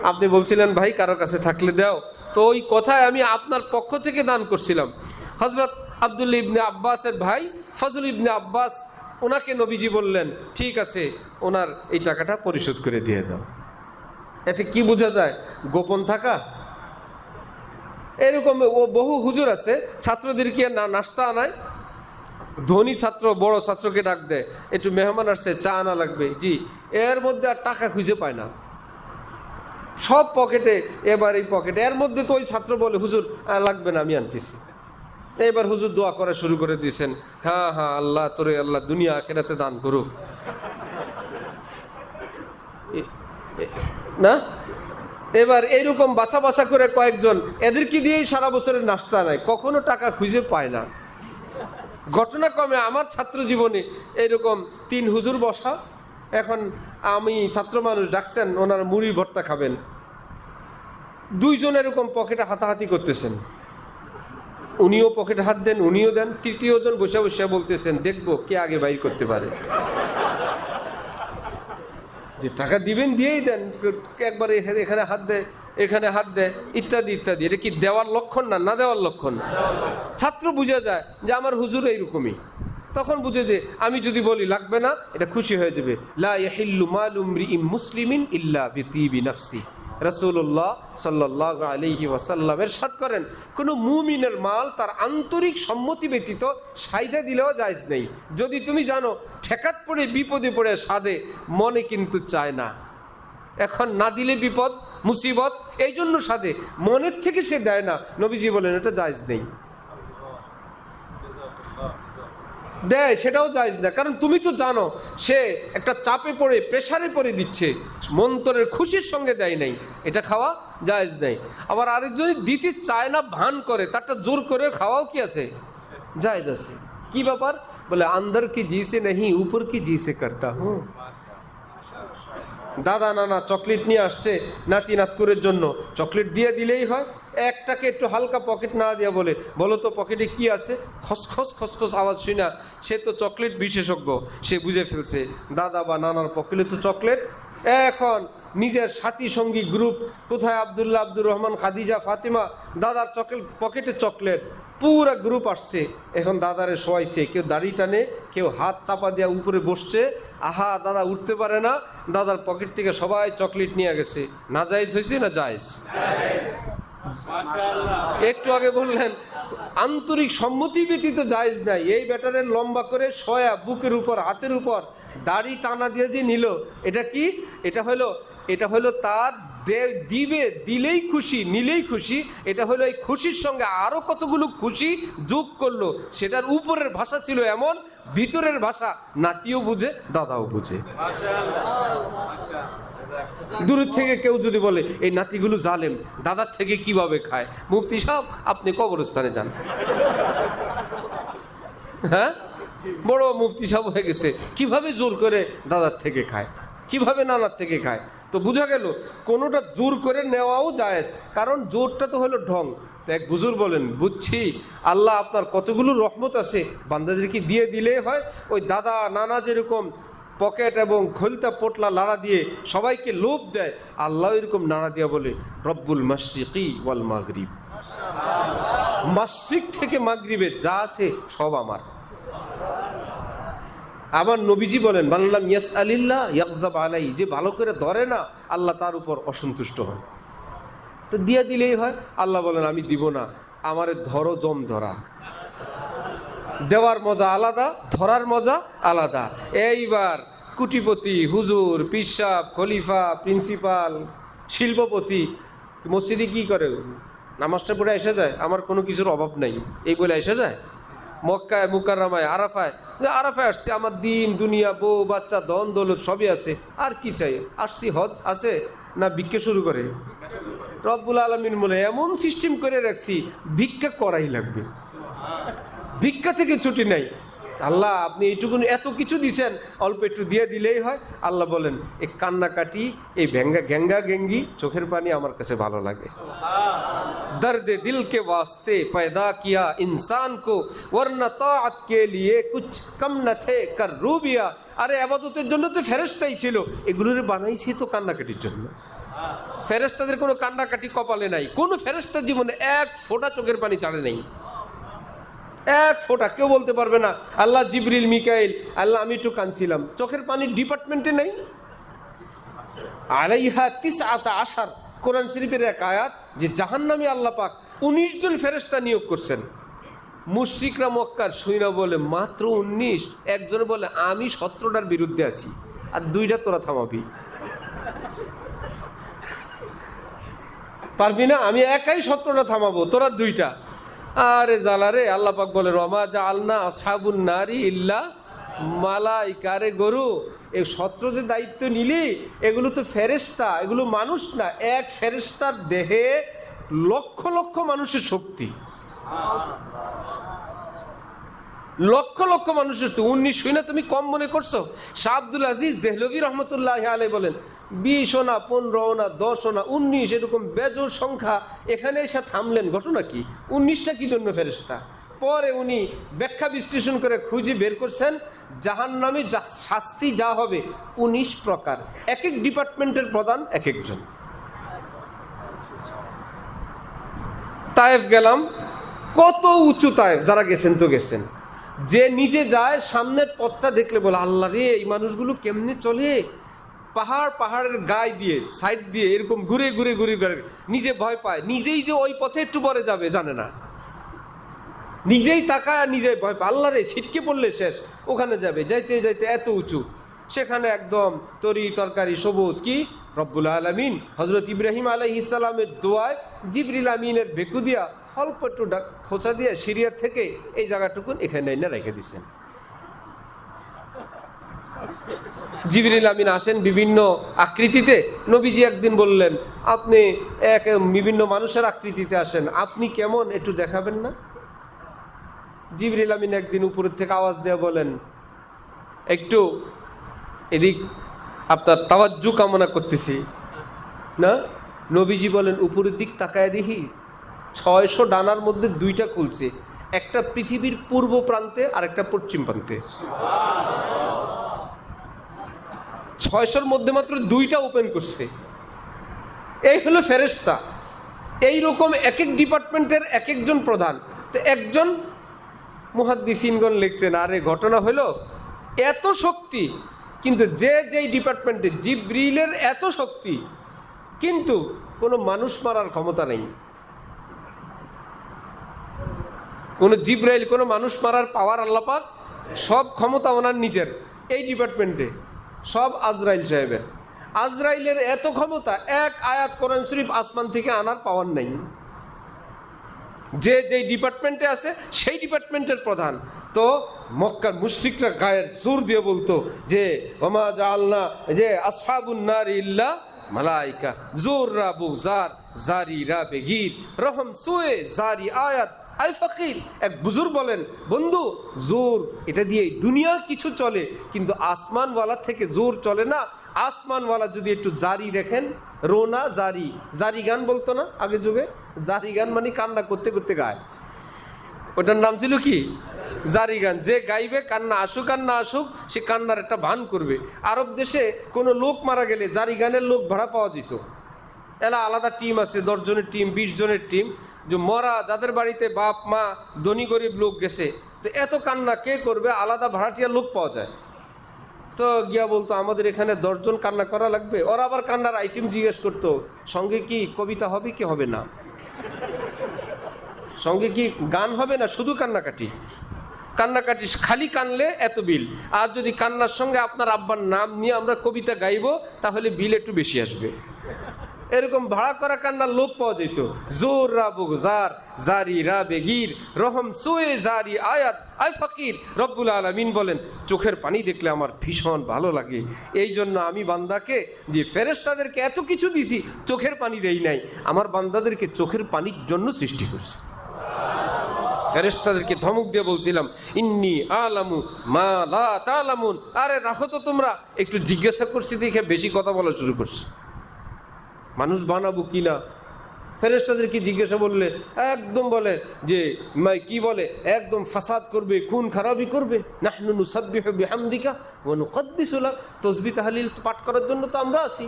আপনি বলছিলেন ভাই কারো কাছে থাকলে দাও, তো ওই কথায় আমি আপনার পক্ষ থেকে দান করছিলাম। হযরত আব্দুল্লাহ ইবনে আব্বাসের ভাই ফজল ইবনে আব্বাস, ওনাকে নবীজি বললেন, ঠিক আছে ওনার এই টাকাটা পরিশোধ করে দিয়ে দাও। এতে কি বোঝা যায়? গোপন থাকা। এরকম বহু হুজুর আছে, ছাত্রদেরকে নাস্তা আনায়, ধনী ছাত্র বড় ছাত্রকে ডাক দেয়, একটু মেহমান আসছে, চা আনা লাগবে, জি, এর মধ্যে আর টাকা খুঁজে পায় না, সব পকেটে, এবার এই পকেটে, এর মধ্যে তো ওই ছাত্র বলে, হুজুর লাগবে না আমি আনতেছি। এবার হুজুর দোয়া করা শুরু করে দিয়েছেন, হ্যাঁ হ্যাঁ আল্লাহ তোরে আল্লাহ দুনিয়া আখিরাতে দান করুক। না, এবার এইরকম বাছা বাছা করে কয়েকজন, এদেরকে দিয়েই সারা বছরের নাস্তা নেয়, কখনো টাকা খুঁজে পায় না। ঘটনা কমে আমার ছাত্র জীবনে এইরকম 3 হুজুর বসা, এখন আমি ছাত্র মানুষ, ডাকছেন ওনার মুড়ি ভর্তা খাবেন, 2 জন এরকম পকেটে হাতাহাতি করতেছেন, উনিও পকেটে হাত দেন, উনিও দেন, 3য় জন বসে বসে বলতেছেন, দেখবো কে আগে বাইর করতে পারে। যে টাকা দিবেন দিয়েই দেন, একবারে এখানে হাত দেয়, এখানে হাত দেয়, ইত্যাদি ইত্যাদি। এটা কি দেওয়ার লক্ষণ না না দেওয়ার লক্ষণ? ছাত্র বুঝে যায় যে আমার হুজুর এইরকমই, তখন বুঝে যে আমি যদি বলি লাগবে না, এটা খুশি হয়ে যাবে। লা ইয়াহিল্লু মালু ইমরিইন মুসলিমিন ইল্লা বিতিবি নাফসি। রাসূলুল্লাহ সাল্লাল্লাহু আলাইহি ওয়াসাল্লাম ইরশাদ করেন, কোনো মুমিনের মাল তার আন্তরিক সম্মতি ব্যতীত সাইদা দিলেও জায়েজ নেই। যদি তুমি জানো ঠেকাত পড়ে বিপদে পড়ে সাদে, মনে কিন্তু চায় না, এখন না দিলে বিপদ মুসিবত, এই জন্য সাধে, মনের থেকে সে দেয় না। নবীজি বলেন এটা জায়েজ নেই। দেয় সেটাও জায়েজ না, কারণ তুমি তো জানো সে একটা চাপে পড়ে প্রেসারে পড়ে দিচ্ছে, মন্তরের খুশির সঙ্গে দেয় নাই, এটা খাওয়া জায়েজ নেই। আবার আরেকজনই দিতে চায় না ভান করে, তারটা জোর করে খাওয়াও কি আছে, জায়েজ আছে। কি ব্যাপার? বলে আন্দর কি জি সে নেই উপর কি জি সে করতা হুঁ। দাদা নানা চকলেট নিয়ে আসছে নাতি নাতকুরের জন্য, চকলেট দিয়ে দিলেই হয়। একটাকে একটু হালকা পকেট না দিয়া বলে, বলো তো পকেটে কি আছে, খসখস খসখস আওয়াজ শুই না, সে তো চকলেট বিশেষজ্ঞ, সে বুঝে ফেলছে দাদা বা নানার পকেটে তো চকলেট। এখন নিজের সাথী সঙ্গী গ্রুপ, কোথায় আবদুল্লাহ, আব্দুর রহমান, খাদিজা, ফাতিমা, দাদার চকলেট পকেটে চকলেট, পুরা গ্রুপ আসছে। এখন দাদারে শোয়াইছে, কেউ দাড়ি টানে, কেউ হাত চাপা দিয়া উপরে বসছে। আহা দাদা উঠতে পারে না, দাদার পকেট থেকে সবাই চকলেট নিয়ে গেছে। না জায়েজ হয়েছে না জায়েজ? একটু আগে বললেন আন্তরিক সম্মতি ব্যতীত জায়েজ নাই। এই ব্যাটারের লম্বা করে শোয়া, বুকের উপর হাতের উপর দাড়ি টানা দিয়ে যে নিল, এটা কি? এটা হলো তার দিবে, দিলেই খুশি, নিলেই খুশি। এটা হলো এই খুশির সঙ্গে আরো কতগুলো খুশি যোগ করলো, সেটার উপরের ভাষা ছিল এমন, ভিতরের ভাষা নাতিও বুঝে দাদাও বুঝে। দূর থেকে কেউ যদি বলে এই নাতিগুলো জালেম, দাদার থেকে কিভাবে খায়, মুফতি সাহেব আপনি কবরস্থানে যান। হ্যাঁ, বড় মুফতি সাহেব হয়ে গেছে, কিভাবে জোর করে দাদার থেকে খায়, কিভাবে নানার থেকে খায়। তো বোঝা গেল কোনোটা জোর করে নেওয়াও জায়েজ, কারণ জোরটা তো হলো ঢং। তো এক বুজুর্গ বলেন, বুঝছি আল্লাহ আপনার কতগুলো রহমত আছে, বান্দাদেরকে দিয়ে দিলেই হয়। ওই দাদা নানা যেরকম পকেট এবং খোলতা পোটলা নাড়া দিয়ে সবাইকে লোভ দেয়, আল্লাহ এরকম নাড়া দিয়া বলে রব্বুল মাশরিকি ওয়াল মাগরিব, মাশরিক থেকে মাগরিবে যা আছে সব আমার। আবার নবীজি বলেন বাল্লাম ইয়াস আলিল্লাহ ইয়াকজাব আলাই, যে ভালো করে ধরে না আল্লাহ তার উপর অসন্তুষ্ট হন। তো দিয়ে দিলেই হয়। আল্লাহ বলেন আমি দিব না, আমারে ধরো জম ধরা। দেওয়ার মজা আলাদা, ধরার মজা আলাদা। এইবার কুটিপতি, হুজুর, পিসাব, খলিফা, প্রিন্সিপাল, শিল্পপতি মসজিদে কি করে, নামাজটা পড়ে এসে যায়, আমার কোনো কিছুর অভাব নাই এই বলে এসে যায়। মক্কায় মুকাররমায় আরাফায়, আরাফায় আসছে, আমার দিন দুনিয়া বউ বাচ্চা ধন দৌলত সবই আছে, আর কি চাই, আসছি হজ আছে না ভিক্ষা শুরু করে। রব্বুল আলামিন বলে এমন সিস্টেম করে রাখছি ভিক্ষা করাই লাগবে, ভিক্ষা থেকে ছুটি নাই। আল্লাহ আপনি এইটুকু এত কিছু দিছেন, অল্প একটু দিয়ে দিলেই হয়। আল্লাহ বলেন এই কান্নাকাটি, এই গ্যাঙ্গা গেঙ্গি চোখের পানি আমার কাছে ভালো লাগে। দর্দে দিল কে वास्ते पैदा किया इंसान को वरना ताअत के लिए कुछ कम न थे कर रूबिया। আরে ইবাদতের জন্য তো ফেরেশতাই ছিল, এগুলোরে বানাইছি তো কান্নাকাটির জন্য। ফেরেশতাদের কোনো কান্নাকাটি কপালে নাই, কোনো ফেরেশতার জীবনে এক ফোঁটা চোখের পানি ছাড়ে নাই, এক ফোঁটা। কেউ বলতে পারবে না আল্লাহ জিবরিল মিকাইল, আল্লাহ আমি একটু কাঁদছিলাম, চোখের পানির ডিপার্টমেন্টে নেই। আলাইহা তিসআতা আশার, কোরআন শরীফের এক আয়াত, যে জাহান্নামী আল্লাহ পাক 19 জন ফেরেশতা নিয়োগ করছেন। মুশরিকরা মক্কার শুইনা বলে মাত্র 19? একজন বলে আমি 17টার বিরুদ্ধে আছি, আর 2টা তোরা থামাবি। পারবি না? আমি একাই 17টা থামাবো, তোরা 2টা। আরে জালারে, আল্লাহ পাক বলে রমা জাআলনা আসহাবুন নারি ইল্লা মালাইকা। রে গরু, এই 17 যে দায়িত্ব নিলি এগুলো তো ফেরেশতা, এগুলো মানুষ না। এক ফেরেশতার দেহে লক্ষ লক্ষ মানুষের শক্তি, লক্ষ লক্ষ মানুষের। 19 শুনে তুমি কম মনে করছো? শাহ আব্দুল আজিজ দেহলভী রহমতুল্লাহ আলাইহি বলেন 20 না 15 না 10 না 19 এরকম বেজোর সংখ্যা। এখানে এসে থামলেন, ঘটনা কি? 19টা কি জন্য ফেরেশতা? পরে উনি ব্যাখ্যা বিশ্লেষণ করে খুঁজে বের করছেন জাহান্নামে যা শাস্তি যা হবে 19 প্রকার, এক এক ডিপার্টমেন্টের প্রধান এক একজন। তায়েফ গেলাম, কত উঁচু তায়েফ, যারা গেছেন তো গেছেন। যে নিজে যায় সামনের পথটা দেখলে বলে আল্লাহ রে এই মানুষগুলো কেমনে চলে, পাহাড়ের গায়ে দিয়ে সাইড দিয়ে এরকম ঘুরে ঘুরে ঘুরে ঘুরে, নিজে ভয় পায়, নিজেই যে ওই পথে একটু পরে যাবে জানে না, নিজেই তাকায় নিজেই ভয় পায়। আল্লাহ রে ছিটকে পড়লে শেষ, ওখানে যাবে, যাইতে যাইতে এত উঁচু, সেখানে একদম তরি তরকারি সবুজ কি রব্বুল আলামিন হযরত ইব্রাহিম আলাইহিস সালামের দোয়ায় জিবরিল আমিনের বেকু দিয়া অল্প একটু খোঁচা দিয়ে সিরিয়ার থেকে এই জায়গাটুকুন এখানে এনে রেখে দিচ্ছেন। জিবরিল আমিন আসেন বিভিন্ন আকৃতিতে। নবীজি একদিন বললেন, আপনি বিভিন্ন মানুষের আকৃতিতে আসেন, আপনি কেমন একটু দেখাবেন না? জিবরিল আমিন একদিন উপরের থেকে আওয়াজ দিয়ে বলেন, একটু এদিক আপনার তাওয়াজ্জু কামনা করতেছি না। নবীজি বলেন, উপরের দিক তাকায় দেখি 600 ডানার মধ্যে 2টা খুলছে, একটা পৃথিবীর পূর্ব প্রান্তে আর একটা পশ্চিম প্রান্তে। 600-র মধ্যে মাত্র 2টা ওপেন করছে। এই হলো ফেরেশতা। এইরকম এক এক ডিপার্টমেন্টের এক একজন প্রধান। তো একজন মুহাদ্দিসিনগণ লিখছেন, আরে ঘটনা হলো এত শক্তি, কিন্তু যেই ডিপার্টমেন্টে জিবরিলের এত শক্তি, কিন্তু কোনো মানুষ মারার ক্ষমতা নেই। কোনো জিবরাইল, কোনো মানুষ মারার পাওয়ার আল্লাহ পাক, সব ক্ষমতা ওনার নিজের। এই ডিপার্টমেন্টে সব আজরাইল সাহেবের। আজরাইলের এত ক্ষমতা, এক আয়াত কোরআন শরীফ আসমান থেকে আনার পাওয়ার নেই। যেই ডিপার্টমেন্টে আছে সেই ডিপার্টমেন্টের প্রধান। তো মক্কার মুশরিকরা গায়ের জোর দিয়ে বলতো যে ওমা জাআলনা, যে আসহাবুন নার ইল্লা মালাইকা, জোর রাবু জার জারি রাবে গীর রহম সুয়ে জারি আয়াত আই ফকির। এক বুজুর্গ বলেন, বন্ধু জোর এটা দিয়ে দুনিয়া কিছু চলে, কিন্তু আসমানওয়ালা থেকে জোর চলে না। আসমানওয়ালা যদি একটু জারি দেখেন, রোনা জারি, জারি গান বলতো না আগের যুগে? জারি গান মানে কান্না করতে করতে গায়, ওটার নাম ছিল কি? জারি গান। যে গাইবে, কান্না আসুক আর না আসুক, সে কান্নার একটা ভান করবে। আরব দেশে কোনো লোক মারা গেলে জারি গানের লোক ভাড়া পাওয়া যেত। এলা আলাদা টিম আছে, 10 জনের টিম, 20 জনের টিম, যে মরা যাদের বাড়িতে বাপ মা ধনী গরিব লোক গেছে, তো এত কান্না কে করবে, আলাদা ভাড়াটিয়া লোক পাওয়া যায়। তো গিয়া বলতো, আমাদের এখানে 10 জন কান্না করা লাগবে। ওরা আবার কান্নার আইটেম জিজ্ঞেস করতো, সঙ্গে কি কবিতা হবে কি হবে না, সঙ্গে কি গান হবে না, শুধু কান্নাকাটি। কান্নাকাটি খালি কানলে এত বিল, আর যদি কান্নার সঙ্গে আপনার আব্বার নাম নিয়ে আমরা কবিতা গাইব, তাহলে বিল একটু বেশি আসবে। এরকম ভাড়া করা কান্নার লোক পাওয়া যেত। জোর রাবু জার জারি রাবে গীর রহম সুয়ে জারি আয়াত আই ফকির। রব্বুল আলামিন বলেন, চোখের পানি দেখলে আমার ভীষণ ভালো লাগে। এই জন্য আমি বান্দাকে, যে ফেরেশতাদেরকে এত কিছু দিছি, চোখের পানি দেই নাই, আমার বান্দাদেরকে চোখের পানির জন্য সৃষ্টি করেছি। ফেরেশতাদেরকে ধমক দিয়ে বলছিলাম, ইন্নি আলামু মা লা তালামুন। আরে রাখো তো তোমরা, একটু জিজ্ঞাসা করছি দেখে বেশি কথা বলা শুরু করছে। মানুষ বানাবো কিনা, ফেরেশতাদেরকে জিজ্ঞাসা করলে একদম বলে যে কি বলে, একদম ফাসাদ করবে, খুন খারাপি করবে। নাহনু নুসাব্বিহু বিহামদিকা ওয়া নুকদ্দিসু লাক, তাসবিহ তাহলিল পাঠ করার জন্য তো আমরা আছি,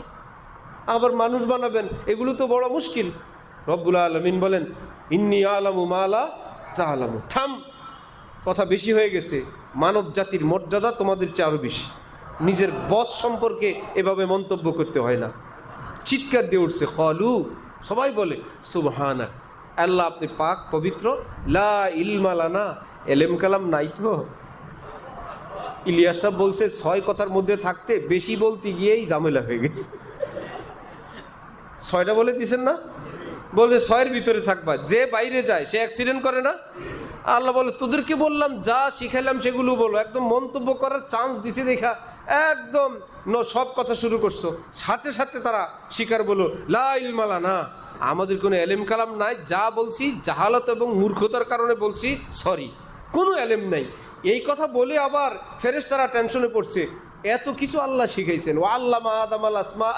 আবার মানুষ বানাবেন, এগুলো তো বড় মুশকিল। রব্বুল আলামিন বলেন, ইন্নী আলামু মা লা তা'লামু। থাম, কথা বেশি হয়ে গেছে। মানব জাতির মর্যাদা তোমাদের চেয়ে আরো বেশি। নিজের বস সম্পর্কে এভাবে মন্তব্য করতে হয় না। চিৎকার দিয়ে উঠছে, ক্বালু, সবাই বলে সুবহানাক, আল্লাহ আপনি পাক পবিত্র, লা ইলমা লানা, এলেম কালাম নাই তো। ইলিয়াস সাহেব বলছে 6 কথার মধ্যে থাকতে বেশি বলতে গিয়েই ঝামেলা হয়ে গেছে। 6টা বলে দিছেন না, বলছে 6-এর ভিতরে থাকবা। যে বাইরে যায় সে অ্যাক্সিডেন্ট করে না? আল্লাহ বলে, তোদেরকে বললাম যা শিখাইলাম সেগুলো বলো। একদম মন্তব্য করার চান্স দিছে দেখা একদম সব কথা শুরু করছো। সাথে সাথে তারা স্বীকার বলো, লা ইলমা লানা, আমাদের কোনো এলেম কালাম নাই, যা বলছি জাহালত এবং মূর্খতার কারণে বলছি, সরি, কোনো এলেম নাই। এই কথা বলে আবার ফেরেশতারা টেনশনে পড়ছে, এত কিছু আল্লাহ শিখাইছেন। ও আল্লামা আদামাল আসমা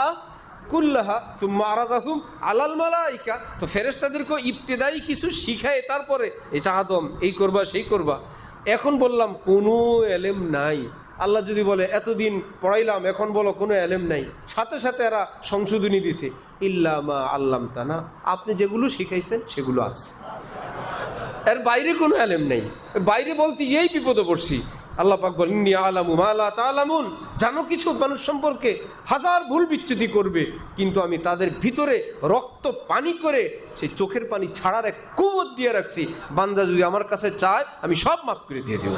কুল্লাহা তুম্মা আরাযাহুম আলাল মালাইকা। তো ফেরেশতাদেরকে ইবতিদায়ী কিছু শিখায়, তারপরে এটা আদম এই করবা সেই করবা। এখন বললাম কোনো এলেম নাই। আল্লাহ যদি বলে এতদিন পড়াইলাম, এখন বলো কোনো এলেম নাই, সাথে সাথে এরা সংশোধনী দিছে, ইল্লা মা আল্লামতানা, আপনি যেগুলো শিখাইছেন সেগুলো আছে, এর বাইরে কোনো এলেম নেই। বাইরে বলতে এই বিপদে পড়ছি। আল্লাহ পাক বলেন, ইন্নী আলামু মা লা তা'লামুন, জানো কিছু মানুষ সম্পর্কে হাজার ভুল বিচ্যুতি করবে, কিন্তু আমি তাদের ভিতরে রক্ত পানি করে সেই চোখের পানি ছাড়ার এক কুওয়াত দিয়ে রাখছি। বান্দা যদি আমার কাছে চায়, আমি সব মাফ করে দিয়ে দেব।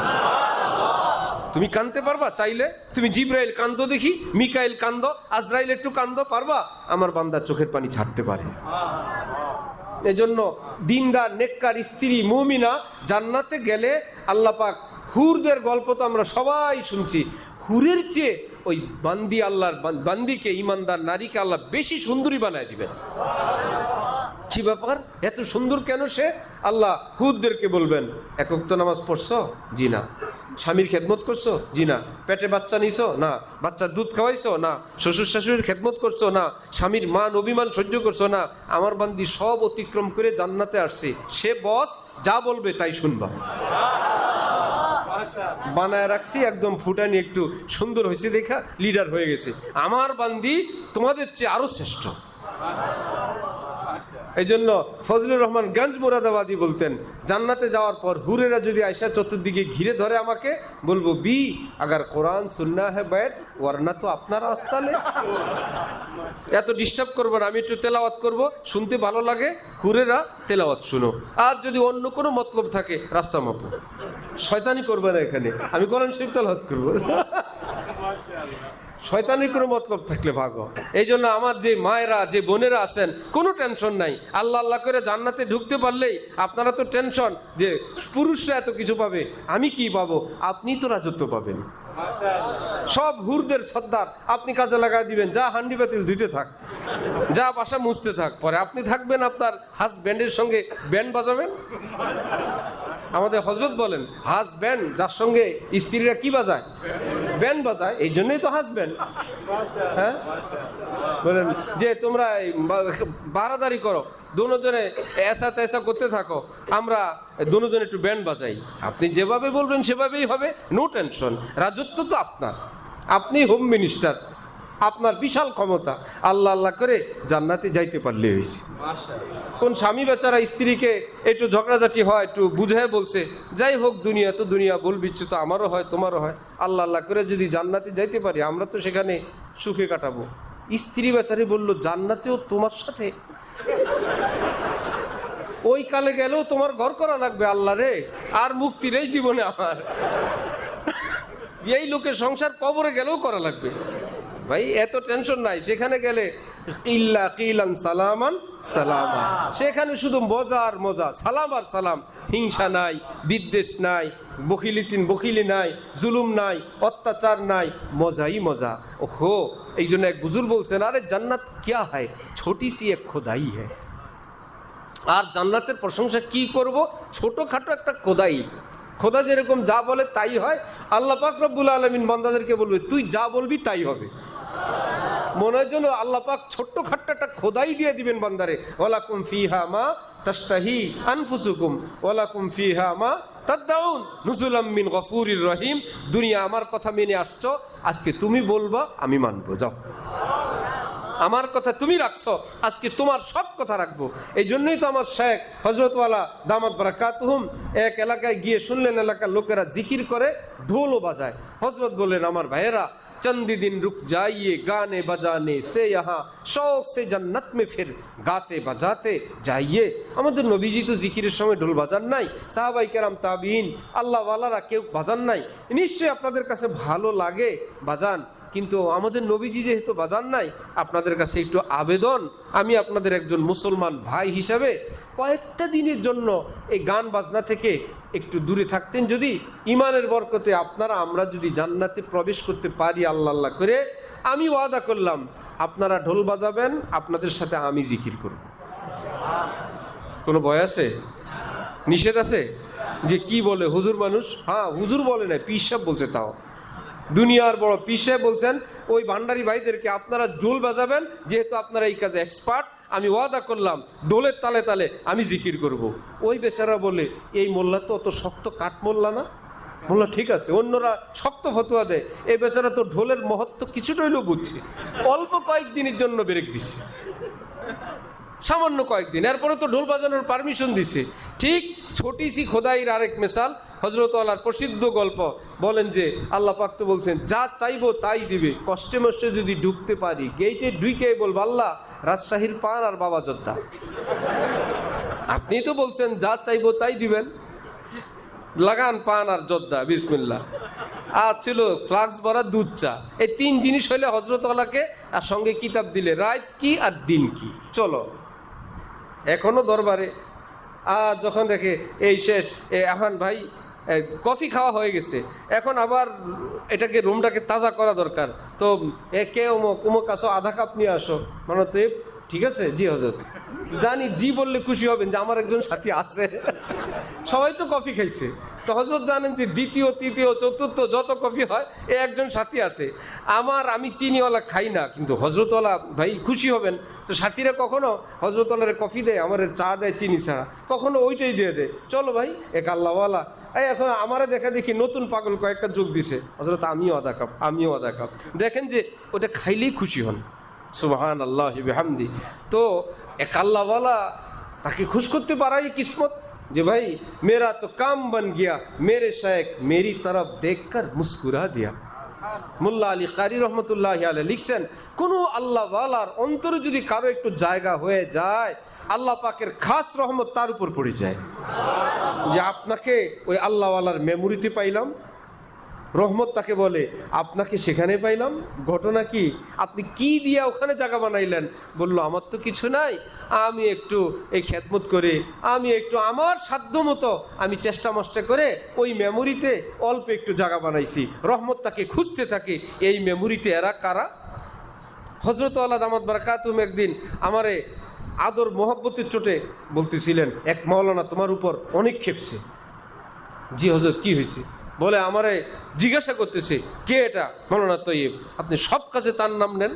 তুমি কাঁদতে পারবা? চাইলে তুমি জিব্রাইল কান্দো দেখি, মিকাইল কান্দো, আজরাইল একটু কান্দো, পারবা? আমার বান্দার চোখের পানি ছাড়তে পারে। এজন্য দিনদার নেককার স্ত্রী মুমিনা জান্নাতে গেলে আল্লাহ পাক হুরদের গল্প তো আমরা সবাই শুনছি, হুরের চেয়ে ওই বান্দি আল্লাহর বান্দিকে, ইমানদার নারীকে আল্লাহ বেশি সুন্দরী বানায় দিবেন। কি ব্যাপার, এত সুন্দর কেন সে? আল্লাহ হুদদেরকে বলবেন, এক ওয়াক্ত নামাজ পড়ছো? জি না। স্বামীর খেদমত করছো? জি না। পেটে বাচ্চা নিছো? না। বাচ্চার দুধ খাওয়াইছো? না। শ্বশুর শাশুড়ির খেদমত করছো? না। স্বামীর মান অভিমান সহ্য করছো? না। আমার বান্দি সব অতিক্রম করে জান্নাতে আসছে, সে বস, যা বলবে তাই শুনবা। বানায় রাখছি একদম ফুটানি, একটু সুন্দর হয়েছে দেখা লিডার হয়ে গেছে। আমার বান্দি তোমাদের চেয়ে আরো শ্রেষ্ঠ। এই জন্য ফজলুর রহমান গঞ্জ মুরাদাবাদী বলতেন, জান্নাতে যাওয়ার পর হুরেরা যদি আয়সা চতুর্দিকে ঘিরে ধরে আমাকে, বলবো বি আগার কোরআন সুন্না হ্যাঁ ব্যাট ওয়ারনা তো আপনারা আস্তালে। এত ডিস্টার্ব করবো না, আমি একটু তেলাওয়াত করব, শুনতে ভালো লাগে, হুরেরা তেলাওয়াত শুনো। আর যদি অন্য কোনো মতলব থাকে রাস্তা মাপো, শয়তানি করবে না এখানে, আমি কোরআন শরীফ তেলাওয়াত করবো। শয়তানির কোনো মতলব থাকলে ভাগো। এই জন্য আমার যে মায়েরা, যে বোনেরা আছেন, কোনো টেনশন নাই। আল্লাহ আল্লাহ করে জান্নাতে ঢুকতে পারলেই আপনারা তো টেনশন যে পুরুষরা এত কিছু পাবে, আমি কি পাবো? আপনি তো রাজত্ব পাবেন। সব হুরদের সর্দার আপনি কাজে লাগাই দিবেন, যা হান্ডি বাতিল ধুইতে থাক, যা বাসা মুছতে থাক, পরে আপনি থাকবেন আপনার হাজব্যান্ডের সঙ্গে ব্যান্ড বাজাবেন। আমাদের হযরত বলেন, হাজব্যান্ড যার সঙ্গে স্ত্রীরা কি বাজায়? ব্যান্ড বাজায়, এই জন্যই তো হাজব্যান্ড। হ্যাঁ বলেন যে তোমরা বারাদারি করো, দুজনে এসা তেসা করতে থাকো, আমরা দুজনে একটু ব্যান্ড বাজাই। আপনি যেভাবে বলবেন সেভাবেই হবে, নো টেনশন। রাজত্ব তো আপনার, আপনি হোম মিনিস্টার, আপনার বিশাল ক্ষমতা। আল্লাহ আল্লাহ করে জান্নাতে যাইতে পারলে হয়েছে। কোন স্বামী বেচারা স্ত্রীকে একটু ঝগড়াঝাটি হয়, একটু বুঝায় বলছে, যাই হোক দুনিয়া তো দুনিয়া, বলবিচ্ছু তো আমারও হয় তোমারও হয়, আল্লাহ আল্লাহ করে যদি জান্নাতে যাইতে পারি আমরা তো সেখানে সুখে কাটাবো। স্ত্রী বেচারি বলল, জান্নাতেও তোমার সাথে? ওই কালে গেলেও তোমার ঘর করা লাগবে? আল্লাহ রে, আর মুক্তির এই জীবনে আমার এই লোকের সংসার কবরে গেলেও করা লাগবে। ভাই এত টেনশন নাই, সেখানে গেলে কিল্লা কিলান সালামান সালামা, সেখানে শুধু মজা আর মজা, সালাম আর সালাম, হিংসা নাই, বিদ্বেষ নাই, বখিলি নাই, জুলুম নাই, অত্যাচার নাই, মজাই মজা। ওহো, এই জন্য এক বুজুর্গ বলছেন, আরে জান্নাত কিয়া হয়, ছোটি সি এক খোদাই হ্যায়। আর জান্নাতের প্রশংসা কি করব, ছোটখাটো একটা খোদাই। খোদা যেরকম যা বলে তাই হয়। আল্লাহ পাক রব্বুল আলামিন বান্দাদেরকে বলবে, তুই যা বলবি তাই হবে। মনে হয় যেন আল্লাহ পাক ছোট্ট খাট্ট একটা খোদাই দিয়ে দিবেন বান্দারে, ওয়ালাকুম ফিহা মা তাশতাহি আনফুসুকুম ওয়ালাকুম ফিহা মা তাদদাউন নুজুলাম মিন গফুরির রহিম। দুনিয়া আমার কথা মেনে আসছো, আজকে তুমি বলবা, আমি মানবো। যাও, আমার কথা তুমি রাখছো, আজকে তোমার সব কথা রাখবো। এই জন্যই তো আমার শেখ হযরতওয়ালা দামাত বারাকাতুহুম এক এলাকায় গিয়ে শুনলেন এলাকার লোকেরা জিকির করে, ঢোলও বাজায়। হযরত বললেন, আমার ভাইয়েরা, চন্দি দিন রুক যাইয়ে গানে বাজানে সে ইহা শৌক সে জান্নাত মে ফির গাতে বাজাতে যাইয়ে। আমাদের নবীজি তো জিকিরের সময় ঢোল বাজান নাই, সাহাবাই কেরাম তাবিঈন আল্লাহ ওয়ালারা কেউ বাজান নাই। নিশ্চয়ই আপনাদের কাছে ভালো লাগে বাজান, কিন্তু আমাদের নবীজি যেহেতু বাজান নাই, আপনাদের কাছে একটু আবেদন, আমি আপনাদের একজন মুসলমান ভাই হিসাবে কয়েকটা দিনের জন্য এই গান বাজনা থেকে একটু দূরে থাকতেন। যদি ইমানের বরকতে আপনারা আমরা যদি জান্নাতে প্রবেশ করতে পারি আল্লাহ আল্লাহ করে, আমি ওয়াদা করলাম আপনারা ঢোল বাজাবেন, আপনাদের সাথে আমি জিকির করব। কোনো ভয় আছে? নিষেধ আছে? যে কি বলে হুজুর মানুষ? হ্যাঁ, হুজুর বলে না, পীর সাহেব বলছে। তাও দুনিয়ার বড় পীর সাহেব বলছেন ওই ভান্ডারি ভাইদেরকে, আপনারা ঢোল বাজাবেন, যেহেতু আপনারা এই কাজে এক্সপার্ট, আমি ওয়াদা করলাম ঢোলের তালে তালে আমি জিকির করব। ওই বেচারা বলে, এই মোল্লা তো অত শক্ত কাঠ মোল্লা না। মোল্লা ঠিক আছে, অন্যরা শক্ত ফতোয়া দেয়, এই বেচারা তো ঢোলের মহত্ব কিছুটা হইলেও বুঝছে, অল্প কয়েকদিনের জন্য ব্রেক দিছে, সামান্য কয়েকদিন, এরপরে তো ঢোল বাজানোর পারমিশন দিছে। ঠিক ছোটি সি খোদাইয়ের আরেক মিসাল, হযরত আল্লাহর প্রসিদ্ধ গল্প বলেন যে আল্লাহ পাক তো বলছেন, যা চাইবো তাই দিবে। কষ্টে মষ্টে যদি ঢুকতে পারি, গেটে ঢুকে বলবো, আল্লাহ রাজশাহীর পান আর বাবা যোদ্ধা। আপনি তো বলছেন যা চাইবো তাই দিবেন, লাগান পান আর যোদ্ধা, বিসমিল্লাহ। আর ছিল ফ্লাক্স ভরা দুধ চা। এই 3 জিনিস হইলে হযরত আলাকে, আর সঙ্গে কিতাব দিলে, রাত কি আর দিন কি। চলো এখনো দরবারে। আর যখন দেখে এই শেষ, এখন ভাই কফি খাওয়া হয়ে গেছে, এখন আবার এটাকে রুমটাকে তাজা করা দরকার, তো কে অমুক অমুক আসো, আধা কাপ নিয়ে আসো। মানে তো ঠিক আছে জি হযরত, জানি জি বললে খুশি হবেন যে আমার একজন সাথী আছে। সবাই তো কফি খাইছে, তো হযরত জানেন যে দ্বিতীয় তৃতীয় চতুর্থ যত কফি হয় এ একজন সাথী আছে। আমি চিনিওয়ালা খাই না, কিন্তু হযরতওয়ালা ভাই খুশি হবেন। তো সাথীরা কখনো হযরতওয়ালারে কফি দেয়, আমার চা দেয় চিনি ছাড়া, কখনো ওইটাই দিয়ে দেয়। চলো ভাই এক আল্লাহওয়ালা। এখন আমারে দেখা দেখি নতুন পাগল কয়েকটা যোগ দিছে, হযরত আমিও আধা কাপ, আমিও আধা কাপ। দেখেন যে ওটা খাইলেই খুশি হন। সুবহানাল্লাহি বিহামদি। তো এক আল্লাহওয়ালা তাকে খুশ করতে পারাই কিসমত, যে ভাই মেরা তো কাম বন গিয়া, মেরে শায়েখ মেরি তরফ দেখকর মুস্কুরা দিয়া। মোল্লা আলী কারি রহমতুল্লাহ আলাইহি লিখছেন, কোনো আল্লাহওয়ালার অন্তরে যদি কারো একটু জায়গা হয়ে যায়, আল্লাহ পাকের খাস রহমত তার উপর পড়ে যায়। যে আপনাকে ওই আল্লাহওয়ালার মেমোরিতে পাইলাম, রহমত তাকে বলে, আপনাকে সেখানে পাইলাম। ঘটনা কি? আপনি কি দিয়া ওখানে জায়গা বানাইলেন? বলল, আমার তো কিছু নাই, আমি একটু এই খেদমত করে, আমি একটু আমার সাধ্য মতো আমি চেষ্টা মষ্টা করে ওই মেমোরিতে অল্প একটু জায়গা বানাইছি। রহমত তাকে খুঁজতে থাকে, এই মেমোরিতে এরা কারা? হযরত আল্লাহ দামাত বারাকাতুহুম একদিন আমারে আদর মোহব্বতের চোটে বলতেছিলেন, এক মাওলানা তোমার উপর অনেক খেপছে। জি হযরত, কি হয়েছে? বলে, আমারে জিজ্ঞাসা করতেছে, কে এটা? মাওলানা তৈয়ব। আপনি সব কাজে তার নাম নেন?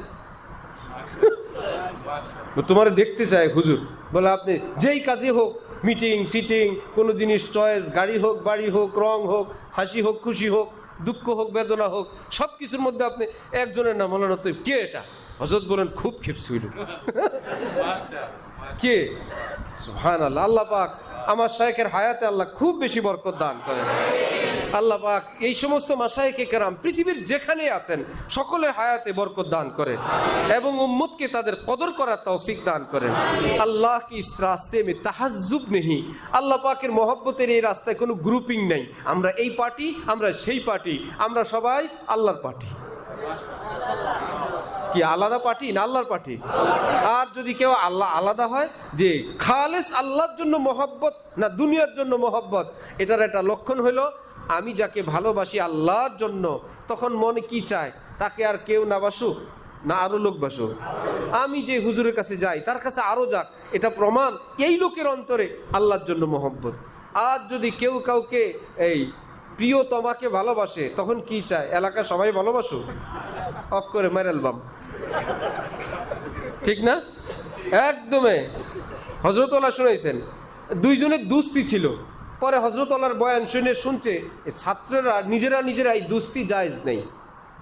তোমারে দেখতে চায় হুজুর। বলে, আপনি যেই কাজে হোক, মিটিং সিটিং, কোনো জিনিস চয়েস, গাড়ি হোক বাড়ি হোক, রং হোক, হাসি হোক খুশি হোক, দুঃখ হোক বেদনা হোক, সব কিছুর মধ্যে আপনি একজনের নাম। মাওলানা তৈয়ব। কে এটা? হযরত বলেন, খুব খেপছে হইল। কে? সুবহানাল্লাহ। আল্লাহ পাক আমার শায়েখের হায়াতে আল্লাহ খুব বেশি বরকত দান করেন। আল্লাহ পাক এই সমস্ত মাশায়েখে কেরাম পৃথিবীর যেখানে আছেন সকলের হায়াতে বরকত দান করেন এবং উম্মতকে তাদের কদর করার তৌফিক দান করেন। আল্লাহ কি ইস রাস্তে মে তাহাজ্জুব নেহি। আল্লাহ পাকের মহব্বতের এই রাস্তায় কোনো গ্রুপিং নেই, আমরা এই পার্টি, আমরা সেই পার্টি, আমরা সবাই আল্লাহর পার্টি। কি আলাদা পার্টি না আল্লাহর পার্টি? আর যদি কেউ আল্লাহ আলাদা হয়, যে খালেস আল্লাহর জন্য মহব্বত না দুনিয়ার জন্য মহব্বত, এটার একটা লক্ষণ হলো, আমি যাকে ভালোবাসি আল্লাহর জন্য, তখন মনে কি চায়, তাকে আর কেউ না বাসুক না আরো লোক বাসুক, আমি যে হুজুরের কাছে যাই তার কাছে আরো যাক, এটা প্রমাণ এই লোকের অন্তরে আল্লাহর জন্য মহব্বত। আর যদি কেউ কাউকে এই প্রিয় তোমাকে ভালোবাসে, তখন কি চায়, এলাকার সবাই ভালোবাসুক, অক করে মেরেল বাম। ঠিক না? একদমে। হযরতওয়ালা শুনাইছেন, দুইজনের দুস্তি ছিল। পরে হযরতওয়ালার বয়ান শুনছে ছাত্ররা নিজেরাই দুস্তি জায়েজ নেই।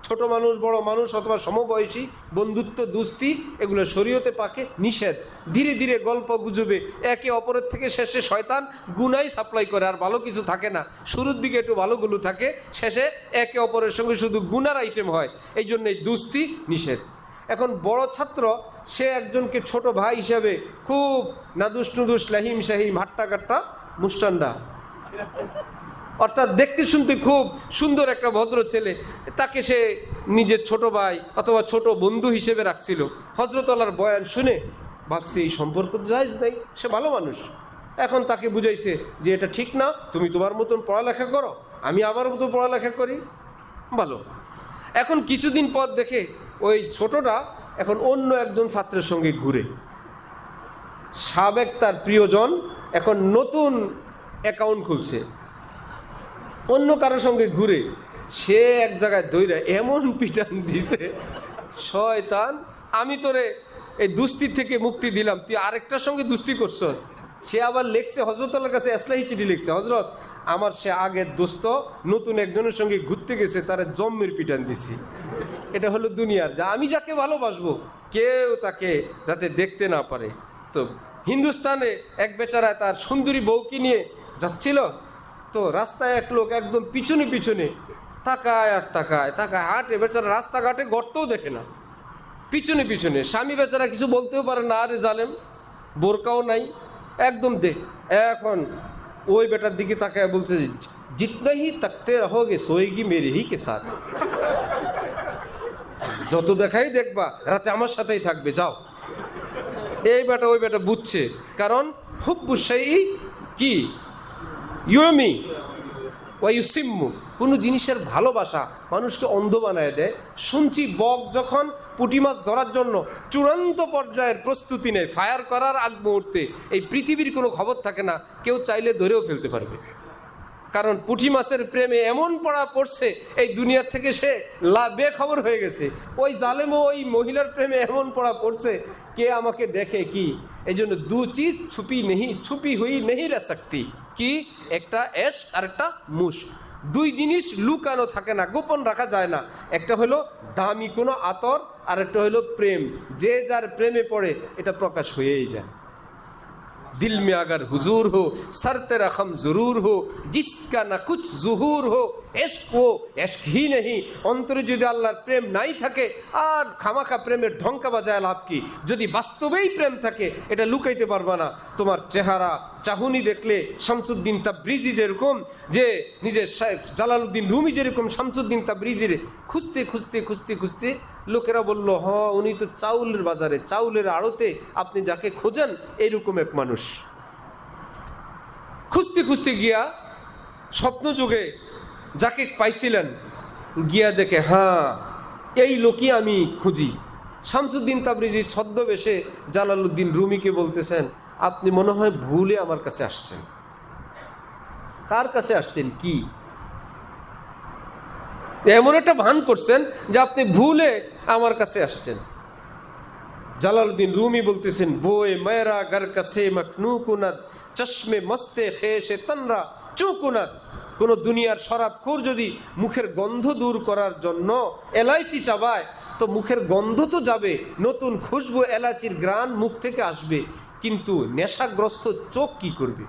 ছোট মানুষ বড় মানুষ অথবা সমবয়সী বন্ধুত্ব দুস্তি এগুলো শরীয়তে পাকে নিষেধ। ধীরে ধীরে গল্প গুজবে একে অপরের থেকে শেষে শয়তান গুনাই সাপ্লাই করে, আর ভালো কিছু থাকে না। শুরুর দিকে একটু ভালোগুলো থাকে, শেষে একে অপরের সঙ্গে শুধু গুনার আইটেম হয়। এই জন্য এই দুস্তি নিষেধ। এখন বড় ছাত্র সে একজনকে ছোট ভাই হিসাবে খুব নাদুস নুদুস লাহিম শাহিম হাট্টা কাট্টা মুস্টান্ডা, অর্থাৎ দেখতে শুনতে খুব সুন্দর একটা ভদ্র ছেলে, তাকে সে নিজের ছোট ভাই অথবা ছোট বন্ধু হিসেবে রাখছিল। হযরতওয়ালার বয়ান শুনে ভাবছে এই সম্পর্ক জায়েজ নেই, সে ভালো মানুষ। এখন তাকে বুঝাইছে যে এটা ঠিক না, তুমি তোমার মতন পড়ালেখা করো, আমি আমার মতো পড়ালেখা করি, ভালো। এখন কিছুদিন পর দেখে ওই ছোটটা এখন অন্য একজন ছাত্রের সঙ্গে ঘুরে। সাবেক তার প্রিয়জন এখন নতুন অ্যাকাউন্ট খুলছে, অন্য কারোর সঙ্গে ঘুরে। সে এক জায়গায় দৌড়ে এমন পিটান দিছে, শয়তান আমি তোরে এই দুস্তির থেকে মুক্তি দিলাম, তুই আরেকটার সঙ্গে দুস্তি করছস। সে আবার লিখছে হযরতওয়ালার কাছে এসলাহি চিঠি লিখছে, হযরত আমার সে আগের দোস্ত নতুন একজনের সঙ্গে ঘুরতে গেছে, তারা জম্মের পিটান দিছি। এটা হলো দুনিয়ার, যা আমি যাকে ভালোবাসবো কেউ তাকে যাতে দেখতে না পারে। তো হিন্দুস্তানে এক বেচারায় তার সুন্দরী বউকে নিয়ে যাচ্ছিল, তো রাস্তায় এক লোক একদম পিছনে পিছনে তাকায় আর তাকায় তাকায় হাঁটে, বেচারা রাস্তাঘাটে গর্তও দেখে না, পিছনে পিছনে। স্বামী বেচারা কিছু বলতেও পারে না, আরে জালেম, বোরকাও নাই, একদম এখন ওই বেটার দিকে তাকায় বলছে, जितना ही तकते रहोगे सोएगी मेरे ही के साथ। যত দেখাই দেখবা রাতে আমার সাথেই থাকবে, যাও। এই বেটা ওই বেটা বুঝছে, কারণ হুব্বু শাইই কি ইউমি ওয়া ইউসিম্মু, কোনো জিনিসের ভালোবাসা মানুষকে অন্ধ বানায় দেয়। শুনছি বক যখন পুঁটি মাছ ধরার জন্য চূড়ান্ত পর্যায়ের প্রস্তুতি নেয়, ফায়ার করার আগ মুহূর্তে এই পৃথিবীর কোনো খবর থাকে না, কেউ চাইলে ধরেও ফেলতে পারবে। কারণ পুঁটি মাছের প্রেমে এমন পড়া পড়ছে এই দুনিয়া থেকে সে বেখবর হয়ে গেছে। ওই জালেমও ওই মহিলার প্রেমে এমন পড়া পড়ছে, কে আমাকে দেখে কি। এই জন্য দু চিজ ছুপি হুই নেহি রে সকতি, কি একটা এশ আর একটা মুশক। দুই জিনিস লুকানো থাকে না, গোপন রাখা যায় না। একটা হলো দামি কোনো আতর, আর একটা হলো প্রেম। যে যার প্রেমে পড়ে এটা প্রকাশ হয়েই যায়। दिल में अगर हुजूर हो सर तेरा खम जरूर हो, जिसका ना कुछ जुहूर हो इश्क वो इश्क ही नहीं। অন্তরে যদি আল্লাহর প্রেম নাই থাকে আর খামাখা প্রেমের ঢঙ্কা বাজায় লাভ কি? যদি বাস্তবেই প্রেম থাকে এটা লুকাইতে পারবা না। তোমার চেহারা চাহুনি দেখলে শামসুদ্দিন তাবরিজি যেরকম, যে নিজের জালালউদ্দিন রুমি যেরকম শামসুদ্দিন তাবরিজির খুঁজতে খুঁজতে খুঁজতে খুঁজতে লোকেরা বলল, হ উনি তো চাউলের বাজারে চাউলের আড়তে আপনি যাকে খোঁজেন এইরকম এক মানুষ। খুঁজতে খুঁজতে গিয়া স্বপ্ন যুগে যাকে পাইছিলেন, গিয়া দেখে হ্যাঁ এই লোকই আমি খুঁজি। শামসুদ্দিন তাবরিজি ছদ্মবেশে জালালউদ্দিন রুমিকে বলতেছেন, আপনি মনে হয় ভুলে আমার কাছে আসছেন। কার কাছে আসছেন? কি এমন একটা ভান করছেন যে আপনি ভুলে আমার কাছে আসছেন। জালালউদ্দিন রুমি বলতেছেন, বোয়ে মেরা গর কাছে মকনু কুনাদ চশমে মস্তে খেশে তনরা চুকুনাদ। কোন দুনিয়ার শরাবখোর যদি মুখের গন্ধ দূর করার জন্য এলাইচি চাবায়, তো মুখের গন্ধ তো যাবে, নতুন খুশবু এলাচির গ্রান মুখ থেকে আসবে, কিন্তু নেশাগ্রস্ত চোখ কি করবে?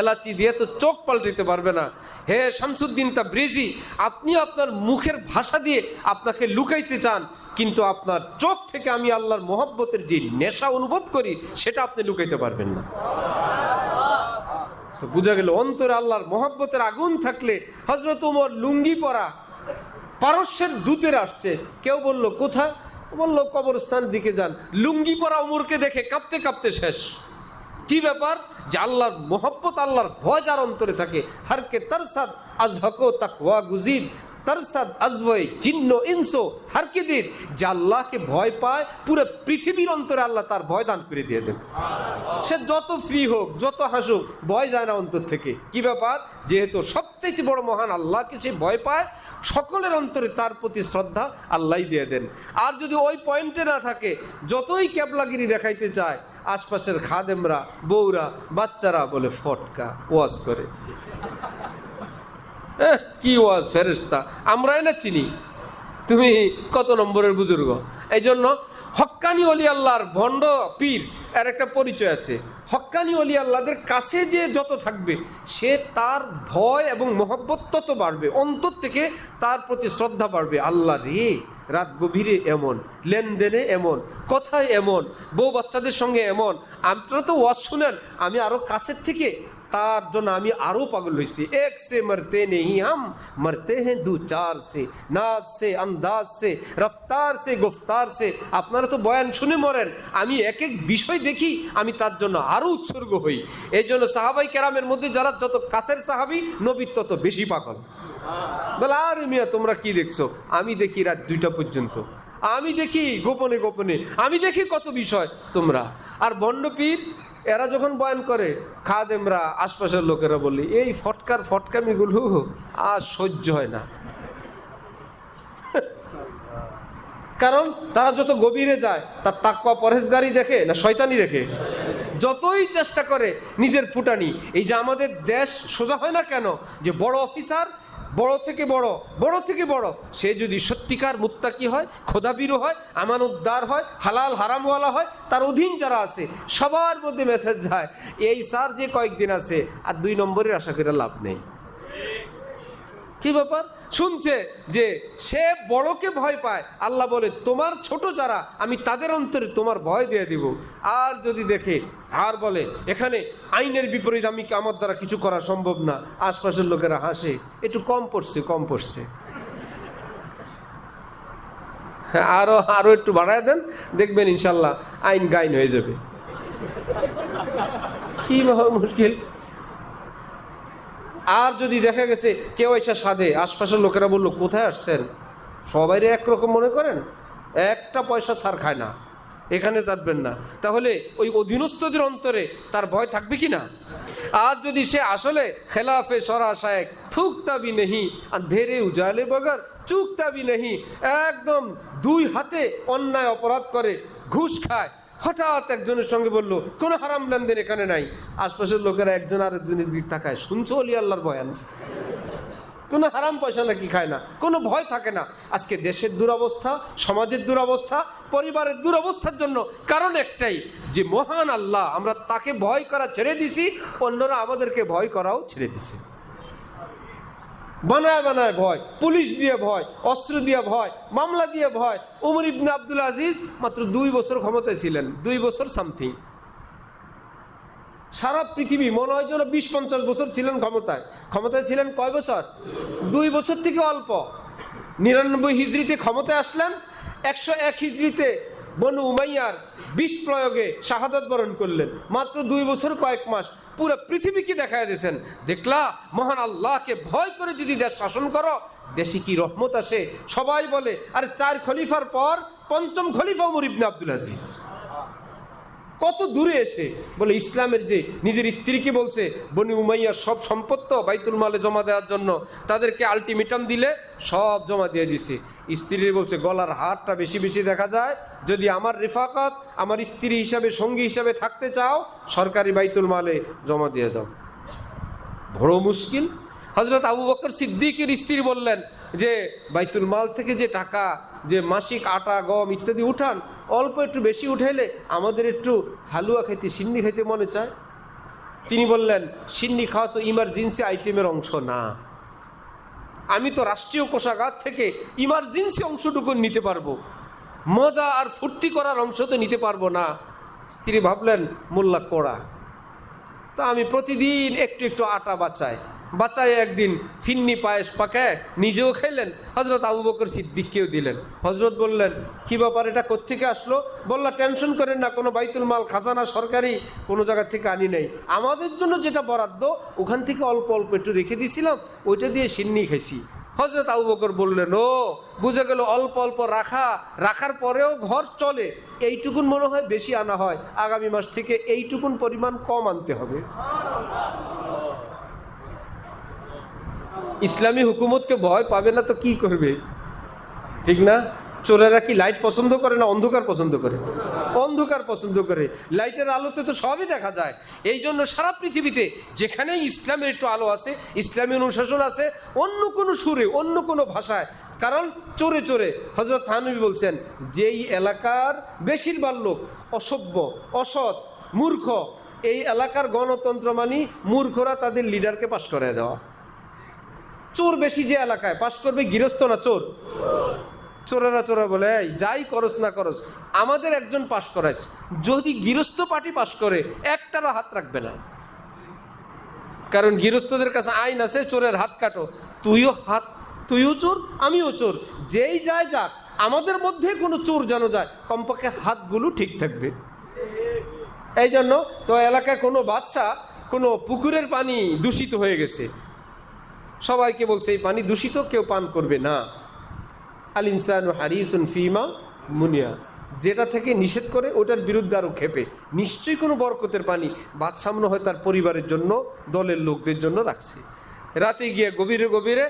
এলাচি দিয়ে তো চোখ পাল্টাতে পারবে না। হে শামসুদ্দিন তাবরিজি, আপনি আপনার মুখের ভাষা দিয়ে আপনাকে লুকাইতে চান, কিন্তু আপনার চোখ থেকে আমি আল্লাহর মোহব্বতের যে নেশা অনুভব করি সেটা আপনি লুকাইতে পারবেন না। তো বুঝা গেল অন্তরে আল্লাহর মোহব্বতের আগুন থাকলে। হযরত ওমর লুঙ্গি পরা পারস্যের দূতের আসছে, কেউ বলল কোথায়? বলল কবরস্থানের দিকে যান। লুঙ্গি পরা ওমরকে দেখে কাঁপতে কাঁপতে শেষ। কি ব্যাপার? যে আল্লাহর মোহব্বত, আল্লাহর ভয় যার অন্তরে থাকে, হারকে তারসাদ আজহকো তাকওয়া গুজিদ তারসাদ আজওয়াই জিন্ন ইনসো হারকে দিন। যে আল্লাহকে ভয় পায় পুরো পৃথিবীর অন্তরে আল্লাহ তার ভয় দান করে দিয়ে দেন। সে যত ফ্রি হোক, যত হাসুক, ভয় যায় না অন্তর থেকে। কি ব্যাপার? যেহেতু সবচেয়ে বড় মহান আল্লাহকে সে ভয় পায়, সকলের অন্তরে তার প্রতি শ্রদ্ধা আল্লাহই দিয়ে দেন। আর যদি ওই পয়েন্টে না থাকে, যতই ক্যাবলাগিরি দেখাইতে চায়, আশপাশের খাদেমরা, বউরা, বাচ্চারা বলে ফটকা ওয়াজ করে। কি ওয়াজ ফেরেশতা, আমরাই না চিনি, তুমি কত নম্বরের বুজুর্গ। এই জন্য হক্কানি ওলি আল্লাহর ভণ্ড পীর এর একটা পরিচয় আছে। হক্কানি ওলি আল্লাহদের কাছে যে যত থাকবে, সে তার ভয় এবং মহব্বত তত বাড়বে, অন্তর থেকে তার প্রতি শ্রদ্ধা বাড়বে। আল্লাহ রে, রাত গভীরে এমন, লেনদেনে এমন, কথায় এমন, বউ বাচ্চাদের সঙ্গে এমন। আপনারা তো ওয়াজ শুনেন, আমি আরো কাছের থেকে তার জন্য আমি আরো পাগল হয়েছি। এক সে মরতে নেই হাম, মরতে হ্যাঁ দু চার সে, নাজ সে, আন্দাজ সে, রফতার সে, গুফতার সে। আপনারা তো বয়ান শুনে মরেন, আমি এক এক বিষয় দেখি, আমি তার জন্য আরো উৎসর্গ হই। এই জন্য সাহাবাই কেরামের মধ্যে যারা যত কাছের সাহাবি, নবীর তত বেশি পাগল। বলে আরে মিয়া তোমরা কি দেখছো? আমি দেখি রাত 2টা পর্যন্ত, আমি দেখি গোপনে গোপনে, আমি দেখি কত বিষয় তোমরা। আর ভণ্ডপীর এরা যখন বয়ান করে, খাদেমরা, আশপাশের লোকেরা বলে এই ফটকামিগুলো আর সহ্য হয় না। কারণ তারা যত গভীরে যায়, তার তাকওয়া পরহেজগারি দেখে না শয়তানি দেখে। যতই চেষ্টা করে নিজের ফুটানি। এই যে আমাদের দেশ সোজা হয় না কেন? যে বড় অফিসার, বড় থেকে বড়, বড় থেকে বড়, সে যদি সত্যিকার মুত্তাকি হয়, খোদাবিরু হয়, আমানতদার হয়, হালাল হারামওয়ালা হয়, তার অধীন যারা আছে সবার মধ্যে মেসেজ যায়, এই স্যার যে কয়েকদিন আছে আর 2 নম্বরের আশা করে লাভ নেই। কি ব্যাপার? শুনছে যে সে বড়কে ভয় পায়, আল্লাহ বলে তোমার ছোট যারা আমি তাদের অন্তরে তোমার ভয় দিয়ে দিব। আর যদি দেখে আর বলে এখানে আইনের বিপরীত আমি আমার দ্বারা কিছু করা সম্ভব না, আশপাশের লোকেরা হাসে, একটু কম পড়ছে, আরো আরো একটু বাড়ায় দেন, দেখবেন ইনশাল্লাহ আইন গাইন হয়ে যাবে। কি মুশকিল। আর যদি দেখা গেছে কেউ এসে সাধে, আশপাশের লোকেরা বললো কোথায় আসছেন, সবাইরে একরকম মনে করেন, একটা পয়সা ছাড় খায় না, এখানে যাবেন না, তাহলে ওই অধীনস্থদের অন্তরে তার ভয় থাকবে কি না? আর যদি সে আসলে খেলাফে সরা শায়েক থুকতা ভি নেহি আন্ধেরে উজালে বগর চুকতা ভি নেহি, একদম দুই হাতে অন্যায় অপরাধ করে, ঘুষ খায়, হঠাৎ একজনের সঙ্গে বললো কোনো হারাম লেনদেন এখানে নাই, আশপাশের লোকেরা একজন আরেকজনের দিক তাকায়, শুনছো অলি আল্লাহর বয়ান, কোনো হারাম পয়সা নাকি খায় না, কোনো ভয় থাকে না। আজকে দেশের দুরবস্থা, সমাজের দুরবস্থা, পরিবারের দুরবস্থার জন্য কারণ একটাই, যে মহান আল্লাহ আমরা তাকে ভয় করা ছেড়ে দিছি, অন্যরা আমাদেরকে ভয় করাও ছেড়ে দিছে। বানায় বানায় ভয়, পুলিশ দিয়ে ভয়, অস্ত্র দিয়ে ভয়, মামলা দিয়ে ভয়। উমর ইবনে আব্দুল আজিজ মাত্র 2 বছর ক্ষমতায় ছিলেন, 2 বছর সামথিং। সারা পৃথিবী মনে হয় যেন 20-50 বছর ছিলেন ক্ষমতায় ছিলেন কয় বছর? 2 বছর থেকে অল্প। 99 হিজরিতে ক্ষমতায় আসলেন, 101 হিজরিতে বনু উমাইয়ার বিষ প্রয়োগে শাহাদাত বরণ করলেন, মাত্র 2 বছর কয়েক মাস। পুরো পৃথিবীকে দেখায় দিয়েছেন, দেখলা মহান আল্লাহকে ভয় করে যদি দেশ শাসন করো, দেশে কি রহমত আসে। সবাই বলে আরে 4 খলিফার পর 5ম খলিফা উমর ইবনে আব্দুল আজিজ। কত দূরে এসে বলে ইসলামের যে নিজের স্ত্রীকে বলছে বনি উমাইয়ার সব সম্পত্ত বাইতুল মালে জমা দেওয়ার জন্য, তাদেরকে আলটিমেটাম দিলে সব জমা দিয়ে দিছে। স্ত্রী বলছে গলার হারটা বেশি বেশি দেখা যায়, যদি আমার রেফাকত আমার স্ত্রী হিসাবে সঙ্গী হিসাবে থাকতে চাও সরকারি বাইতুল মালে জমা দিয়ে দাও। বড় মুশকিল। হযরত আবু বকর সিদ্দিকের স্ত্রী বললেন যে বাইতুল মাল থেকে যে টাকা, যে মাসিক আটা গম ইত্যাদি উঠান, অল্প একটু বেশি উঠাইলে আমাদের একটু হালুয়া খাইতে, সিন্নি খাইতে মনে চায়। তিনি বললেন সিন্নি খাওয়া তো ইমার্জেন্সি আইটেমের অংশ না, আমি তো রাষ্ট্রীয় কোষাগার থেকে ইমার্জেন্সি অংশটুকু নিতে পারবো, মজা আর ফুর্তি করার অংশ তো নিতে পারবো না। স্ত্রী ভাবলেন মোল্লা কোড়া, তা আমি প্রতিদিন একটু একটু আটা বাঁচায় একদিন ফিন্নি পায়েস পাকায় নিজেও খেলেন, হযরত আবু বকর সিদ্দিককেও দিলেন। হযরত বললেন কি ব্যাপার, এটা কোত্থেকে আসলো? বললা টেনশন করেন না, কোনো বাইতুল মাল খাজানা সরকারি কোনো জায়গা থেকে আনি নাই, আমাদের জন্য যেটা বরাদ্দ ওখান থেকে অল্প অল্প একটু রেখে দিয়েছিলাম, ওইটা দিয়ে সিন্নি খাইছি। হযরত আবু বকর বললেন ও বুঝে গেল, অল্প অল্প রাখার পরেও ঘর চলে, এইটুকুন মনে হয় বেশি আনা হয়, আগামী মাস থেকে এইটুকুন পরিমাণ কম আনতে হবে। ইসলামী হুকুমতকে ভয় পাবে না তো কি করবে, ঠিক না? চোরেরা কি লাইট পছন্দ করে না অন্ধকার পছন্দ করে? অন্ধকার পছন্দ করে, লাইটের আলোতে তো সবই দেখা যায়। এই জন্য সারা পৃথিবীতে যেখানেই ইসলামের একটু আলো আছে, ইসলামী অনুশাসন আছে, অন্য কোনো সুরে অন্য কোনো ভাষায়, কারণ চোরে চোরে হযরত থানবী বলছেন যেই এলাকার বেশিরভাগ লোক অসভ্য, অসৎ, মূর্খ, এই এলাকার গণতন্ত্র মানি মূর্খরা তাদের লিডারকে পাশ করে দেওয়া। চোর বেশি যে এলাকায় পাশ করবে গৃহস্থ না চোর? চোরেরা বলে এই যাই করস না করস আমাদের একজন পাশ করাইছে, যদি গৃহস্থ পার্টি পাশ করে একটারও হাত রাখবে না, কারণ গৃহস্থদের কাছে আইন আছে চোরের হাত কাটো, তুইও চোর আমিও চোর, যেই যায় যাক, আমাদের মধ্যে কোনো চোর যেন যায় কমপক্ষে হাতগুলো ঠিক থাকবে। এই জন্য তো এলাকায় কোনো বাদশা কোনো পুকুরের পানি দূষিত হয়ে গেছে, সবাইকে বলছে এই পানি দূষিত, কেউ পান করবে না। আল ইনসানু হারিসুন ফিমা মুনিয়া, যেটা থেকে নিষেধ করে ওটার বিরুদ্ধে আরও খেপে, নিশ্চয়ই কোনো বরকতের পানি বাদশা মনে হয় তার পরিবারের জন্য, দলের লোকদের জন্য রাখছে। রাতে গিয়ে গভীরে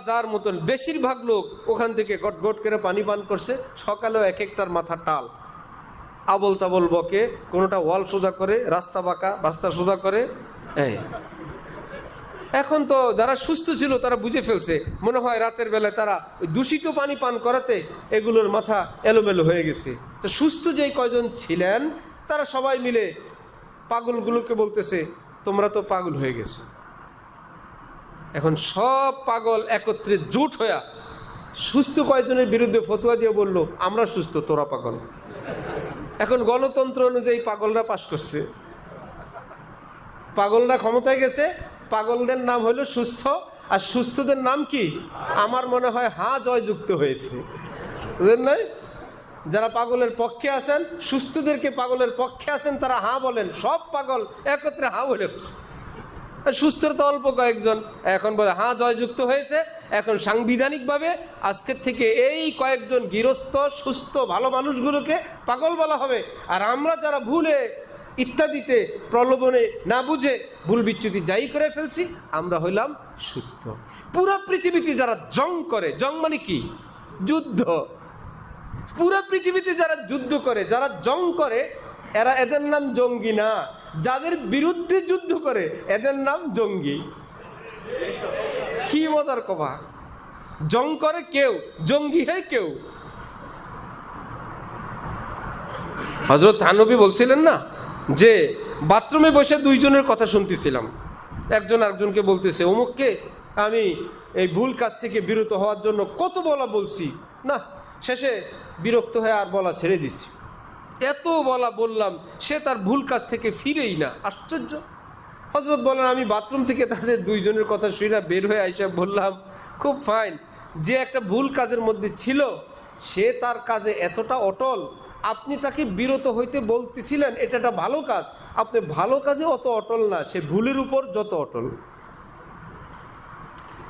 যার মতন বেশিরভাগ লোক ওখান থেকে গট গট করে পানি পান করছে, সকালেও এক একটার মাথা টাল, আবল তাবল বকে, কোনোটা ওয়াল সোজা করে, রাস্তা সোজা করে। এখন তো যারা সুস্থ ছিল তারা বুঝে ফেলছে, মনে হয় রাতের বেলায় তারা দূষিত পানি পান করাতে এগুলোর মাথা এলোমেলো হয়ে গেছে। তো সুস্থ যেই কয়জন ছিলেন তারা সবাই মিলে পাগলগুলোকে বলতেছে তোমরা তো পাগল হয়ে গেছো। এখন সব পাগল একত্রে জোট হইয়া সুস্থ কয়েকজনের বিরুদ্ধে ফতোয়া দিয়ে বলল আমরা সুস্থ, তোরা পাগল। এখন গণতন্ত্র অনুযায়ী পাগলরা পাশ করছে, পাগলরা ক্ষমতায় গেছে, পাগলদের নাম হলো সুস্থ, আর সুস্থদের নাম কি? আমার মনে হয় জয়যুক্ত হয়েছে, বুঝলেন নাই? যারা পাগলের পক্ষে আছেন, সুস্থদেরকে পাগলের পক্ষে আছেন, তারা বলেন, সব পাগল একত্রে বলে। সুস্থর তো অল্প কয়েকজন, এখন বলে জয়যুক্ত হয়েছে। এখন সাংবিধানিকভাবে আজকের থেকে এই কয়েকজন গৃহস্থ সুস্থ ভালো মানুষগুলোকে পাগল বলা হবে, আর আমরা যারা ভুলে ইত্যাদিতে প্রলোভনে না বুঝে ভুল বিচ্যুতি যাই করে ফেলছি, আমরা হইলাম সুস্থ। পুরো পৃথিবীতে যারা জং করে, জং মানে কি? যুদ্ধ। পুরো পৃথিবীতে যারা যুদ্ধ করে, যারা জং করে, এদের নাম জঙ্গি না। যাদের বিরুদ্ধে যুদ্ধ করে এদের নাম জঙ্গি। কি মজার কথা! জং করে কেউ, জঙ্গি হয় কেউ। হযরত নবী বলছিলেন না যে বাথরুমে বসে দুইজনের কথা শুনতেছিলাম, একজন আরেকজনকে বলতেছে, অমুককে আমি এই ভুল কাজ থেকে বিরত হওয়ার জন্য কত বলছি, না শেষে বিরক্ত হয়ে আর বলা ছেড়ে দিছি। এত বললাম, সে তার ভুল কাজ থেকে ফিরেই না। আশ্চর্য! হযরত বলেন, আমি বাথরুম থেকে তাদের দুইজনের কথা শুনে বের হয়ে আইসা বললাম, খুব ফাইন, যে একটা ভুল কাজের মধ্যে ছিল সে তার কাজে এতটা অটল, আপনি তাকে বিরত হইতে বলতেছিলেন এটা একটা ভালো কাজ, আপনি ভালো কাজে অত অটল না, সে ভুলের উপর যত অটল।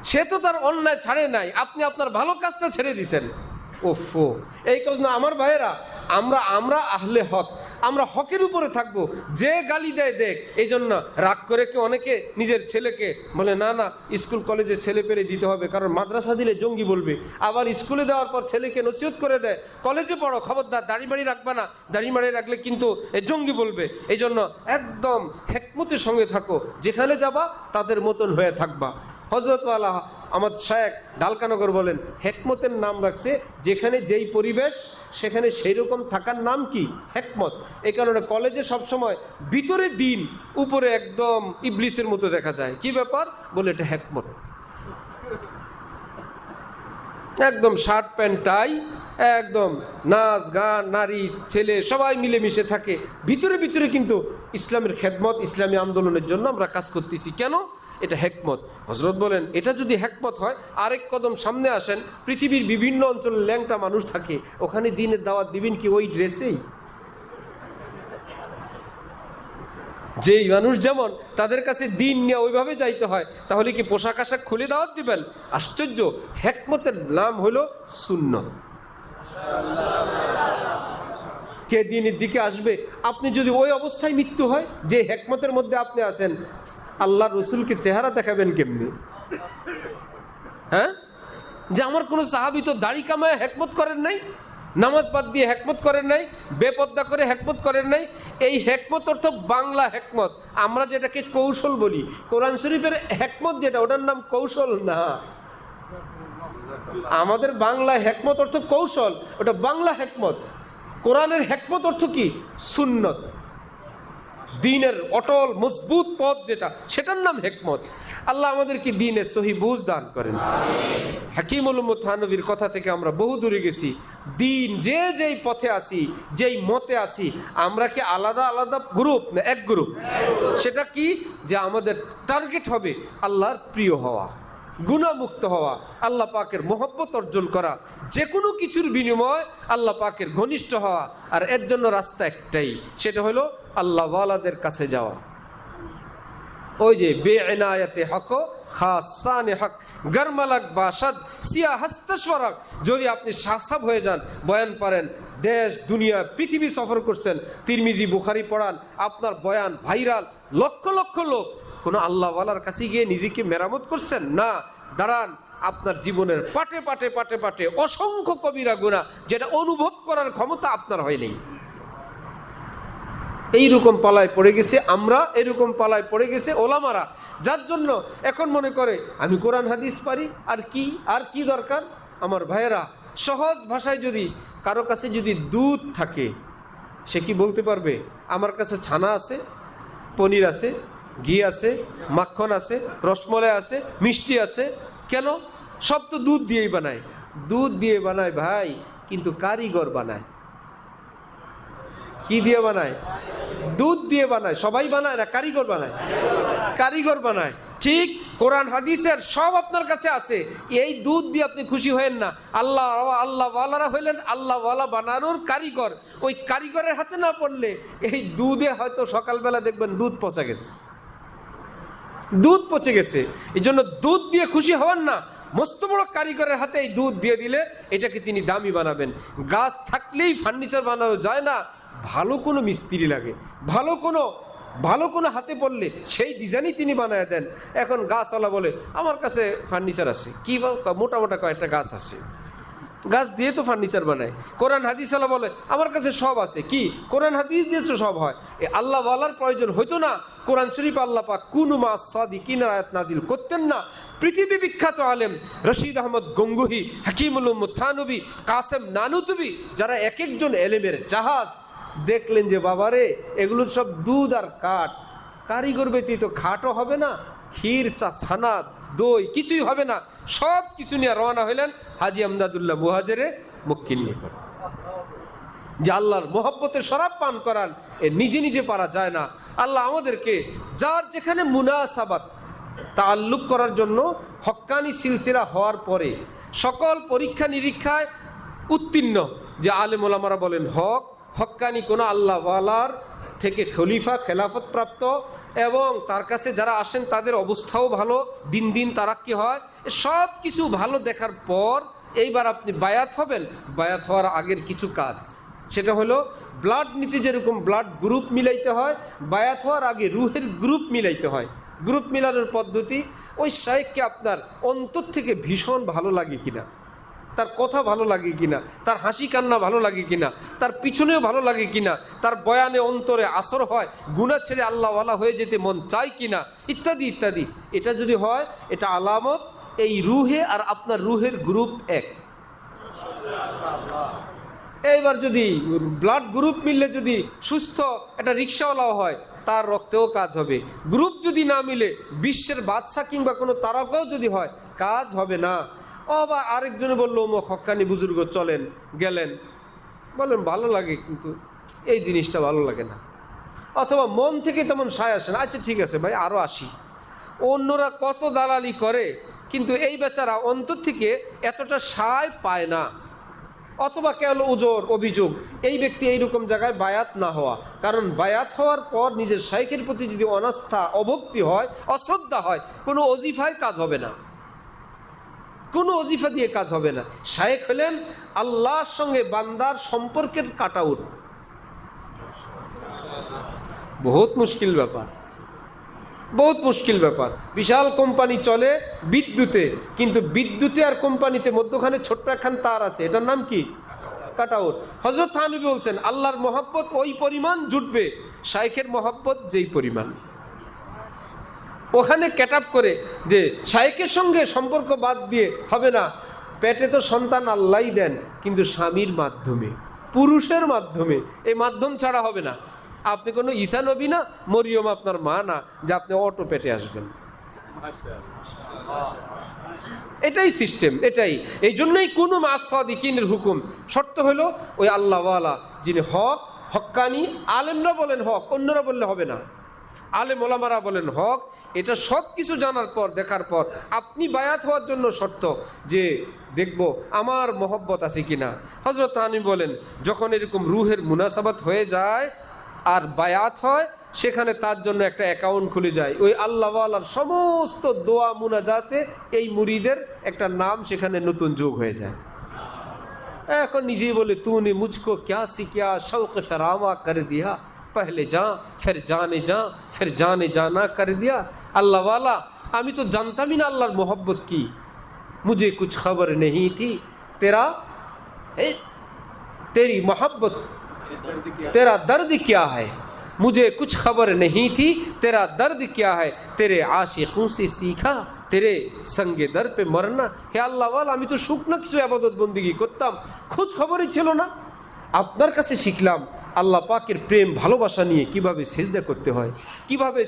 সে তো তার অন্যায় ছাড়ে নাই, আপনি আপনার ভালো কাজটা ছেড়ে দিছেন। ওফো, এই কাজ না আমার ভাইয়েরা। আমরা আহলে হক, আমরা হকের উপরে থাকবো। যে গালি দেয় দেখ, এই জন্য রাগ করে কি অনেকে নিজের ছেলেকে বলে, না না স্কুল কলেজে ছেলে পেরে দিতে হবে, কারণ মাদ্রাসা দিলে জঙ্গি বলবে। আবার স্কুলে দেওয়ার পর ছেলেকে নসিহত করে দেয়, কলেজে পড়ো, খবরদার দাড়ি রাখবা না, দাড়ি রাখলে কিন্তু জঙ্গি বলবে। এই জন্য একদম হেকমতের সঙ্গে থাকো, যেখানে যাবা তাদের মতন হয়ে থাকবা। হযরত ওয়ালা আমার শায়েখ ঢালকানগর বলেন, হেকমতের নাম রাখছে যেখানে যেই পরিবেশ সেখানে সেই রকম থাকার নাম কি? হেকমত। এই কারণে কলেজে সবসময় ভিতরে দিন, উপরে একদম ইবলিসের মতো দেখা যায়। কি ব্যাপার? বলে এটা হেকমত। একদম শার্ট প্যান্ট টাই, একদম নাচ গান নারী ছেলে সবাই মিলেমিশে থাকে, ভিতরে ভিতরে কিন্তু ইসলামের খেদমত, ইসলামী আন্দোলনের জন্য আমরা কাজ করতেছি। কেন? এটা হেকমত। হযরত বলেন, এটা যদি হেকমত হয়, আরেক কদম সামনে আসেন, পৃথিবীর বিভিন্ন অঞ্চলে ল্যাংটা মানুষ থাকে, ওখানে দিনের দাওয়াত দিবেন কি ওই ড্রেসেই? যেই মানুষ যেমন, তাদের কাছে দিন নিয়ে ওইভাবে যাইতে হয়, তাহলে কি পোশাক আশাক খুলে দাওয়াত দিবেন? আশ্চর্য! হেকমতের নাম হলো সুন্নাত। কে দিনের দিকে আসবে? আপনি যদি ওই অবস্থায় মৃত্যু হয় যে হেকমতের মধ্যে আপনি আছেন, আল্লাহ রসুলকে চেহারা দেখাবেন কেমনি? হ্যাঁ, যে আমার কোনো সাহাবী তো দাড়ি কামায় হেকমত করেন নাই, নামাজ বাদ দিয়ে হেকমত করেন নাই, বেপর্দা করে হেকমত করেন নাই। এই হেকমত অর্থ বাংলা হেকমত, আমরা যেটাকে কৌশল বলি। কোরআন শরীফের হেকমত যেটা, ওটার নাম কৌশল না। আমাদের বাংলা হেকমত অর্থ কৌশল, ওটা বাংলা হেকমত। কোরআনের হেকমত অর্থ কি? সুন্নত, দ্বীনের অটল মজবুত পথ যেটা, সেটার নাম হেকমত। আল্লাহ আমাদেরকে দ্বীনের সহি বুঝ দান করেন। হাকিমুল উম্মত থানভীর কথা থেকে আমরা বহু দূরে গেছি। দ্বীন যে যেই পথে আছি, যেই মতে আছি, আমরা কি আলাদা আলাদা গ্রুপ না এক গ্রুপ? সেটা কি? যে আমাদের টার্গেট হবে আল্লাহর প্রিয় হওয়া, গুনাহমুক্ত হওয়া, আল্লাহ পাকের মহব্বত অর্জন করা, যে কোনো কিছুর বিনিময় আল্লাহ পাকের ঘনিষ্ঠ হওয়া। আর এর জন্য রাস্তা একটাই, সেটা হলো আল্লাহ ওয়ালাদের কাছে যাওয়া। ওই যে বেঈনায়াতে হক খাসানে হক গরমালাক বাসাদ সিয়া হস্তস্বরক, যদি আপনি সাসাব হয়ে যান, বয়ান পারেন, দেশ দুনিয়া পৃথিবী সফর করছেন, তিরমিজি বুখারী পড়ান, আপনার বয়ান ভাইরাল, লক্ষ লক্ষ লোক, কোনো আল্লাহওয়ালার কাছে গিয়ে নিজেকে মেরামত করছেন না। দাঁড়ান, আপনার জীবনের পাটে পাটে পাটে পাটে অসংখ্য কবিরা গুনাহ, যেটা অনুভব করার ক্ষমতা আপনার হয়নি। এইরকম পালায় পড়ে গেছে আমরা, এরকম পালায় পড়ে গেছে ওলামারা, যার জন্য এখন মনে করে আমি কোরআন হাদিস পারি, আর কি দরকার? আমার ভাইয়েরা, সহজ ভাষায় যদি কারো কাছে যদি দুধ থাকে, সে কি বলতে পারবে আমার কাছে ছানা আছে, পনির আছে, ঘি আছে, মাখন আছে, রসমলাই আছে, মিষ্টি আছে। কেন? সব তো দুধ দিয়েই বানায়। দুধ দিয়ে বানায় ভাই, কিন্তু কারিগর বানায় কি দিয়ে বানায়? দুধ দিয়ে বানায়। সবাই বানায় না, কারিগর বানায়। কারিগর বানায়। ঠিক কোরআন হাদিসের সব আপনার কাছে আছে। এই দুধ দিয়ে আপনি খুশি হয়েন না। আল্লাহওয়ালারা হইলেন আল্লাহওয়ালা বানানোর কারিগর। ওই কারিগরের হাতে না পড়লে এই দুধে হয়তো সকালবেলা দেখবেন দুধ পচে গেছে, দুধ পচে গেছে। এই জন্য দুধ দিয়ে খুশি হবেন না। মস্ত বড় কারিগরের হাতে এই দুধ দিয়ে দিলে এটাকে তিনি দামি বানাবেন। গাছ থাকলেই ফার্নিচার বানানো যায় না, ভালো কোনো মিস্ত্রি লাগে, ভালো কোনো হাতে পড়লে সেই ডিজাইনই তিনি বানায় দেন। এখন গাছওয়ালা বলে আমার কাছে ফার্নিচার আছে, কি মোটা মোটা কয়েকটা গাছ আছে, গাছ দিয়ে তো ফার্নিচার বানায়। কোরআন হাদিসওয়ালা বলে আমার কাছে সব আছে, কি কোরআন হাদিস দিয়ে তো সব হয়। এই আল্লাহওয়ালার প্রয়োজন হইতো না। কোরআন শরীফ আল্লাহ পাক কুনু মা সাদিকিনের আয়াত নাজিল করতেন না। পৃথিবী বিখ্যাত আলেম রশিদ আহমদ গঙ্গুহি, হাকিমুল উম্মত থানবী, কাসেম নানুতুবি, যারা এক একজন এলেমের জাহাজ, দেখলেন যে বাবারে এগুলো সব দুধ আর কাঠ, কারিগর ব্যতীত খাটও হবে না, ক্ষীর চা ছানা দই কিছুই হবে না। সব কিছু নিয়ে রওনা হইলেন হাজি আমদাদুল্লাহ মুহাজিরে মক্কির নিকট। যে আল্লাহর মোহব্বতে শরাব পান করান, এ নিজে নিজে পারা যায় না। আল্লাহ আমাদেরকে যার যেখানে মুনাসাবাত তাআল্লুক করার জন্য হক্কানি সিলসিলা হওয়ার পরে সকল পরীক্ষা নিরীক্ষায় উত্তীর্ণ যে আলেম ওলামারা বলেন হক্কানি কোনো আল্লাহওয়ালার থেকে খলিফা খেলাফত প্রাপ্ত, এবং তার কাছে যারা আসেন তাদের অবস্থাও ভালো, দিন দিন তারাক্কি হয়। সব কিছু ভালো দেখার পর এইবার আপনি বায়াত হবেন। বায়াত হওয়ার আগের কিছু কাজ, সেটা হলো ব্লাড নিতে যেরকম ব্লাড গ্রুপ মিলাইতে হয়, বায়াত হওয়ার আগে রুহের গ্রুপ মিলাইতে হয়। গ্রুপ মিলানোর পদ্ধতি, ওই শাইখকে আপনার অন্তর থেকে ভীষণ ভালো লাগে কিনা, তার কথা ভালো লাগে কিনা, তার হাসি কান্না ভালো লাগে কিনা, তার পিছনেও ভালো লাগে কিনা, তার বয়ানে অন্তরে আসর হয়, গুনাহ ছেড়ে আল্লাহওয়ালা হয়ে যেতে মন চায় কিনা, ইত্যাদি ইত্যাদি। এটা যদি হয়, এটা আলামত এই রুহে আর আপনার রুহের গ্রুপ এক। এইবার যদি ব্লাড গ্রুপ মিললে যদি সুস্থ একটা রিক্সাওয়ালাও হয়, তার রক্তেও কাজ হবে। গ্রুপ যদি না মিলে বিশ্বের বাদশা কিংবা কোনো তারকাও যদি হয়, কাজ হবে না। বা আরেকজনে বললো অমুক হক্কানি বুজুর্গ চলেন, গেলেন, বলেন ভালো লাগে কিন্তু এই জিনিসটা ভালো লাগে না, অথবা মন থেকে তেমন সায় আসে না, আচ্ছা ঠিক আছে ভাই আরও আসি। অন্যরা কত দালালি করে, কিন্তু এই বেচারা অন্তর থেকে এতটা সায় পায় না। অথবা কেন ওজোর অভিযোগ এই ব্যক্তি এইরকম জায়গায় বায়াত না হওয়া, কারণ বায়াত হওয়ার পর নিজের শাইখের প্রতি যদি অনাস্থা, অভক্তি হয়, অশ্রদ্ধা হয়, কোনো ওজিফায় কাজ হবে না, কোনো ওজিফা দিয়ে কাজ হবে না। শাইখ হলেন আল্লাহর সঙ্গে বান্দার সম্পর্কের কাটাউট। বহুত মুশকিল ব্যাপার, বহুত মুশকিল ব্যাপার। বিশাল কোম্পানি চলে বিদ্যুতে, কিন্তু বিদ্যুতে আর কোম্পানিতে মধ্যখানে ছোট্ট একখান তার আছে, এটার নাম কি? কাটাউট। হযরত থানবী বলছেন আল্লাহর মহব্বত ওই পরিমাণ জুটবে, শাইখের মহব্বত যেই পরিমাণ। ওখানে ক্যাটাপ করে যে শাইখের সঙ্গে সম্পর্ক বাদ দিয়ে হবে না। পেটে তো সন্তান আল্লাহই দেন, কিন্তু স্বামীর মাধ্যমে, পুরুষের মাধ্যমে, এই মাধ্যম ছাড়া হবে না। আপনি কোনো ঈসা নবী না, মরিয়ম আপনার মা না যে আপনি অটো পেটে আসবেন। এটাই সিস্টেম, এটাই। এই জন্যই কোনো মাসাদিকিনের হুকুম, শর্ত হলো ওই আল্লাহওয়ালা যিনি হক, হক্কানি। আলেমরা বলেন হক, অন্যরা বললে হবে না। আলেম ওলামারা বলেন হক। এটা সব কিছু জানার পর, দেখার পর আপনি বায়াত হওয়ার জন্য শর্ত যে দেখব আমার মহব্বত আছে কিনা। হযরত থানবী বলেন যখন এরকম রুহের মুনাসাবাত হয়ে যায় আর বায়াত হয়, সেখানে তার জন্য একটা অ্যাকাউন্ট খুলে যায়। ওই আল্লাহওয়ালার সমস্ত দোয়া মুনাজাতে এই মুরিদের একটা নাম সেখানে নতুন যোগ হয়ে যায়। এখন নিজেই বলে তুনে মুঝকো ক্যা সিকিয়া শৌক ফেরামা করে দিয়া, পহলে যা ফির জানে যা ফির জানে জানা করে দিয়া। আল্লাহওয়ালা আমি তো জানতামই না আল্লাহর মোহব্বত কি, মুঝে কুছ খবর नहीं थी तेरा तेरी मोहब्बत तेरा दर्द क्या है, मुझे कुछ खबर नहीं थी तेरा दर्द क्या है, तेरे आशिकों से सीखा तेरे संगे दर पे मरना। হে আল্লাহওয়ালা আমি তো শুকনো কিছু ইবাদত বন্দেগী করতাম, খোঁজ খবরই ছিল না, আপনার কাছে শিখলাম আল্লাহ পাকের প্রেম ভালোবাসা নিয়ে কিভাবে সেজদা করতে হয়, কিভাবে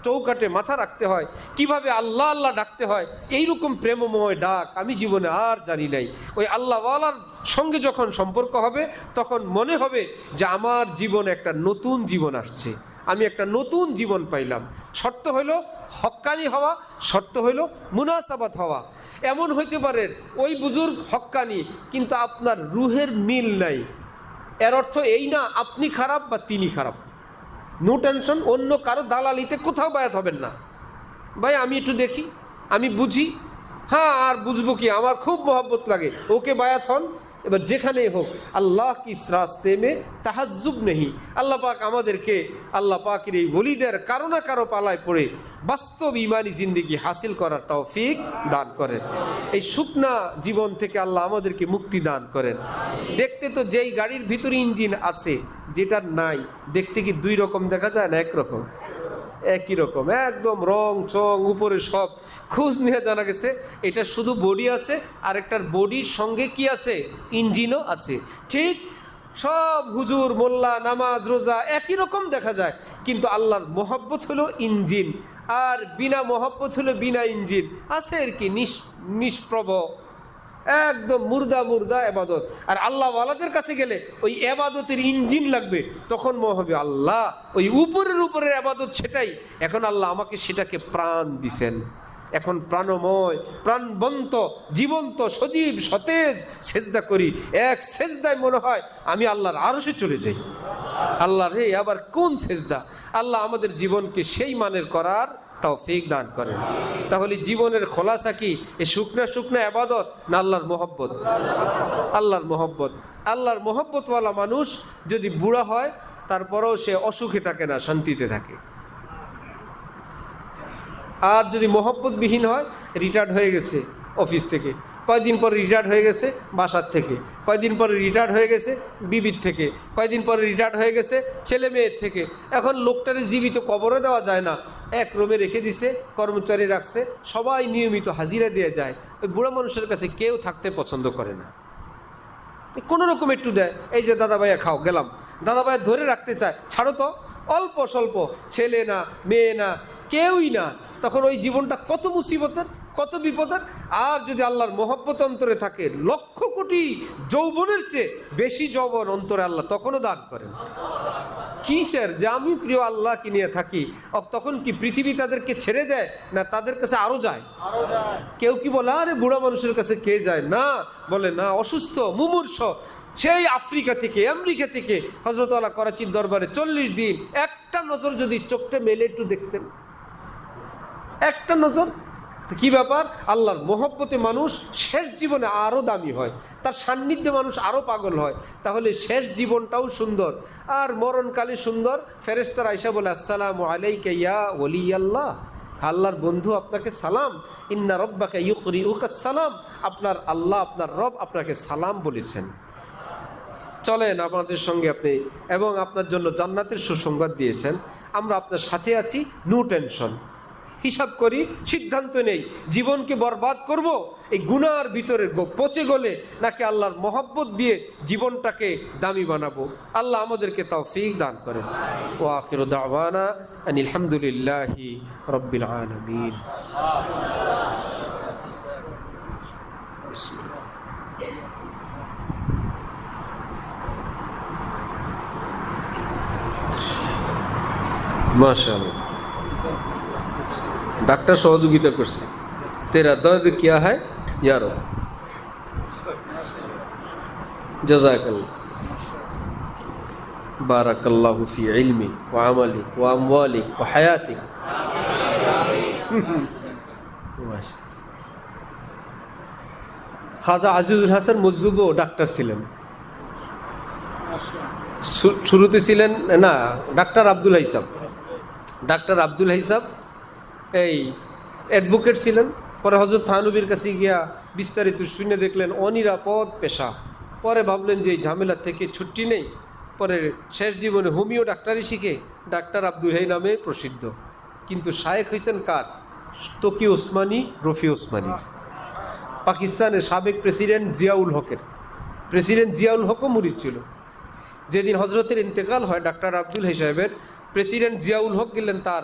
চৌকাঠে মাথা রাখতে হয়, কিভাবে আল্লাহ আল্লাহ ডাকতে হয়, এইরকম প্রেমময় ডাক আমি জীবনে আর জানি নাই। ওই আল্লাহওয়ালার সঙ্গে যখন সম্পর্ক হবে তখন মনে হবে যে আমার জীবনে একটা নতুন জীবন আসছে, আমি একটা নতুন জীবন পাইলাম। শর্ত হইল হক্কানি হওয়া, শর্ত হইল মুনাসাবাত হওয়া। এমন হইতে পারে ওই বুজুর্গ হক্কানি কিন্তু আপনার রুহের মিল নাই, এর অর্থ এই না আপনি খারাপ বা তিনি খারাপ। নো টেনশন, অন্য কারো দালালিতে কোথাও বায়াত হবেন না। ভাই আমি একটু দেখি, আমি বুঝি, হ্যাঁ আর বুঝবো কি, আমার খুব মহব্বত লাগে, ওকে বায়াত হন। এবার যেখানেই হোক আল্লাহ কি রাস্তে মে তাহাজ্জুব নেই। আল্লাহ পাক আমাদেরকে আল্লাহ পাকের এই ওলিদের কারো না কারো পালায় পড়ে বাস্তব ইমানি জিন্দেগি হাসিল করার তৌফিক দান করেন। এই শুকনা জীবন থেকে আল্লাহ আমাদেরকে মুক্তি দান করেন। দেখতে তো যেই গাড়ির ভিতরে ইঞ্জিন আছে, যেটা নাই, দেখতে কি দুই রকম দেখা যায় না একরকম? একই রকম, একদম রং চং উপরে সব খোঁজ নিয়ে জানা গেছে এটা শুধু বডি আছে, আর একটার বডির সঙ্গে কি আছে, ইঞ্জিনও আছে। ঠিক সব হুজুর মোল্লা নামাজ রোজা একই রকম দেখা যায়, কিন্তু আল্লাহর মোহাব্বত হলো ইঞ্জিন, আর বিনা মোহাব্বত হলো বিনা ইঞ্জিন আছে আর কি, নিষ্প্রভ একদম মুর্দা মুর্দা এবাদত। আর আল্লাহ ওয়ালাদের কাছে গেলে ওই এবাদতের ইঞ্জিন লাগবে, তখন মনে হবে আল্লাহ ওই উপরের এবাদত সেটাই, এখন আল্লাহ আমাকে সেটাকে প্রাণ দিছেন, এখন প্রাণময় প্রাণবন্ত জীবন্ত সজীব সতেজ সেজদা করি। এক সেজদায় মনে হয় আমি আল্লাহর আরশে চলে যাই। আল্লাহ রে আবার কোন সেজদা! আল্লাহ আমাদের জীবনকে সেই মানের করার তৌফিক দান করেন। তাহলে জীবনের খোলাসা কি? এই শুকনা শুকনা ইবাদত না আল্লাহর মোহব্বত? আল্লাহর মোহব্বত। আল্লাহর মোহব্বতওয়ালা মানুষ যদি বুড়া হয় তারপরেও সে অসুখে থাকে না, শান্তিতে থাকে। আর যদি মোহব্বতবিহীন হয়, রিটায়ার্ড হয়ে গেছে অফিস থেকে, কয়দিন পরে রিটায়ার্ড হয়ে গেছে বাসার থেকে, কয়দিন পরে রিটায়ার্ড হয়ে গেছে বিবির থেকে, কয়দিন পরে রিটায়ার্ড হয়ে গেছে ছেলে মেয়ের থেকে। এখন লোকটারে জীবিত কবরে দেওয়া যায় না, এক রুমে রেখে দিছে, কর্মচারী রাখছে, সবাই নিয়মিত হাজিরা দিয়ে যায়। ওই বুড়া মানুষের কাছে কেউ থাকতে পছন্দ করে না, কোনো রকম একটু দেয়, এই যে দাদা ভাইয়া খাও, গেলাম। দাদা ভাইয়া ধরে রাখতে চায়, ছাড়ো তো, অল্প স্বল্প, ছেলে না মেয়ে না কেউই না। তখন ওই জীবনটা কত মুসিবতের, কত বিপদের। আর যদি আল্লাহর মোহব্বত অন্তরে থাকে, লক্ষ কোটি যৌবনের চেয়ে বেশি যৌবন অন্তরে আল্লাহ তখনও দান করেন। কিসের যে আমি প্রিয় আল্লাহকে নিয়ে থাকি, তখন কি পৃথিবী তাদেরকে ছেড়ে দেয় না তাদের কাছে আরো যায়? কেউ কি বলে আরে বুড়া মানুষের কাছে কে যায়? না, বলে না, অসুস্থ মুমূর্ষ, সেই আফ্রিকা থেকে আমেরিকা থেকে হযরত আলা করাচির দরবারে 40 দিন একটা নজর যদি চোখটা মেলে একটু দেখতেন, একটা নজর, কি ব্যাপার? আল্লাহর মোহব্বতে মানুষ শেষ জীবনে আরো দামি হয়, তার সান্নিধ্যে মানুষ আরো পাগল হয়। তাহলে শেষ জীবনটাও সুন্দর আর মরণকালে সুন্দর। ফেরেশতারা আয়েশা বলে আসসালামু আলাইকা ইয়া ওলি আল্লাহ, আল্লাহর বন্ধু আপনাকে সালাম। ইন্না রাব্বাকা ইউকরিউকা সালাম, আপনার আল্লাহ আপনার রব আপনাকে সালাম বলেছেন। চলেন আপনাদের সঙ্গে আপনি, এবং আপনার জন্য জান্নাতের সুসংবাদ দিয়েছেন। আমরা আপনার সাথে আছি, নো টেনশন। হিসাব করি, সিদ্ধান্ত নেই জীবনকে বরবাদ করব এই গুনার ভিতরে পচে গলে, নাকি আল্লাহর মহব্বত দিয়ে জীবনটাকে দামি বানাবো। আল্লাহ আমাদেরকে তৌফিক দান করেন। ওয়া আখিরু দাওয়ানা আনিল হামদুলিল্লাহি রাব্বিল আলামিন। माशाअल्लाह, डॉक्टर सहयोगिता करছে। तेरा दर्द क्या है यारो? जज़ाकल्लाह, बारकल्लाहु फी इल्मी व अमली व अमवाली व हयाती। খাজা আজিজুল হাসান মজজুবও ডাক্তার ছিলেন, শুরুতে ছিলেন না ডাক্তার আব্দুল হাইসাব। ডাক্তার আব্দুল হাইসাব এই অ্যাডভোকেট ছিলেন। পরে হযরত থানবীর কাছে গিয়া বিস্তারিত শুনে দেখলেন অনিরাপদ পেশা। পরে ভাবলেন যে এই ঝামেলা থেকে ছুটি নেই। পরে শেষ জীবনে হোমিও ডাক্তারি শিখে ডাক্তার আব্দুল হাই নামে প্রসিদ্ধ। কিন্তু শায়েখ হয়েছেন কার? তকি ওসমানী, রফি ওসমানী, পাকিস্তানের সাবেক প্রেসিডেন্ট জিয়াউল হকের। প্রেসিডেন্ট জিয়াউল হকও মুরিদ ছিল। যেদিন হজরতের ইন্তেকাল হয় ডাক্তার আব্দুল হাই সাহেবের, প্রেসিডেন্ট জিয়াউল হক গেলেন তার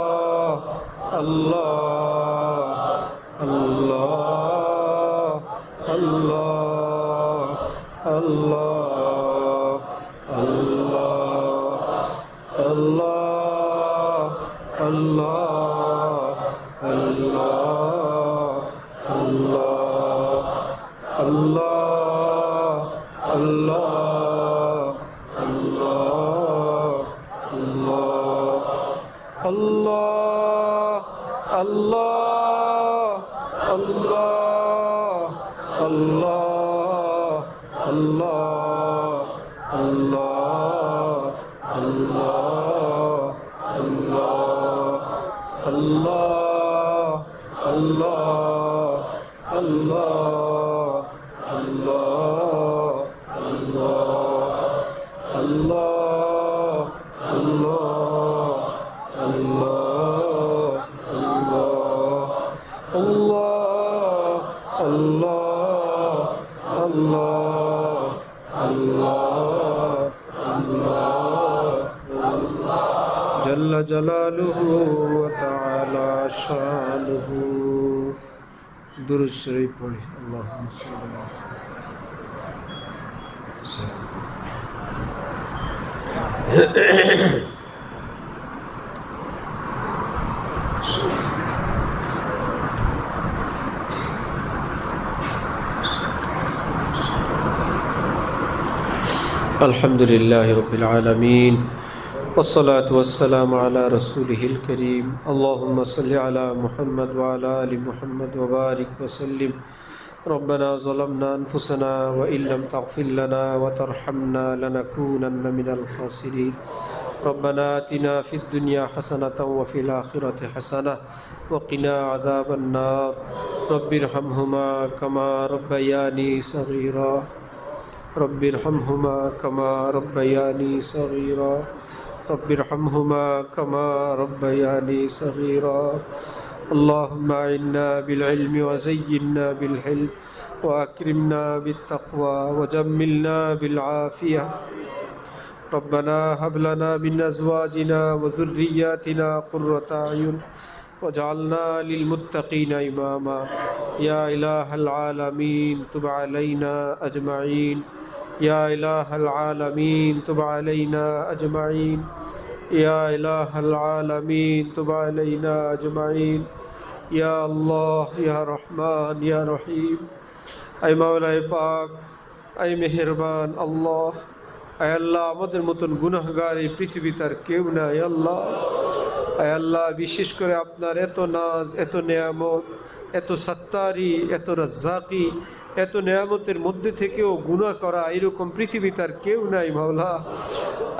আল্লাহ আল্লাহ আল্লাহ আল্লাহ আল্লাহ আল্লাহ আল্লাহ আল্লাহ আল্লাহ আল্লাহ जल्ल जलालुहु व तआला शानुहु। दुरूद शरीफ पढ़िए। अल्लाहुम्मा सल्लि अला अल्हम्दुलिल्लाहि रब्बिल आलमीन वस्सलातु वस्सलामु अला रसूलिहिल करीम। अल्लाहुम्मा सल्लि अला मुहम्मद व अला आलि मुहम्मद व बारिक व सल्लिम। रब्बना ज़लमना अनफुसना व इल्लम तग़फिर लना व तरहमना लनकूनन्न मिनल खासिरीन। रब्बना आतिना फिद दुनिया हसनतन व फिल आखिरति हसनह व क़िना अज़ाबन नार। रब्बिरहमहुमा कमा रब्बयानी सग़ीरा। रब्बिरहमहुमा कमा रब्बयानी सग़ीरा। रब्बिरहमहुमा कमा रब्बयानी सग़ीरा। अल्लाहुम्मा इन्ना बिल इल्मि व ज़य्यिन्ना बिल हिल्म व अक्रिमना बित तक़वा व जम्मिलना बिल आफ़िया। रब्बना हब लना मिन अज़वाजिना व ज़ुर्रिय्यातिना क़ुर्रता अयुन वजअलना लिल मुत्तक़ीना इमामा। या इलाहल आलमीन तुब अलैना अजमईन। या इलाहल आलमीन तुब अलैना अजमईन। या इलाहल आलमीन तुब अलैना अजमईन। या अल्लाह या रहमान या रहीम। ऐ मौला पाक, ऐ मेहरबान अल्लाह, ऐ আল্লাহ আমাদের মতন গুনাহগার এই পৃথিবীতে আর কেউ নাই আল্লাহ। ऐ আল্লাহ, বিশেষ করে আপনার এত নাজ, এত নেয়ামত, এত সত্তারি, এত রাজ্জাকি, এত নেয়ামতের মধ্যে থেকেও গুনাহ করা এরকম পৃথিবীতে আর কেউ নাই মাওলা।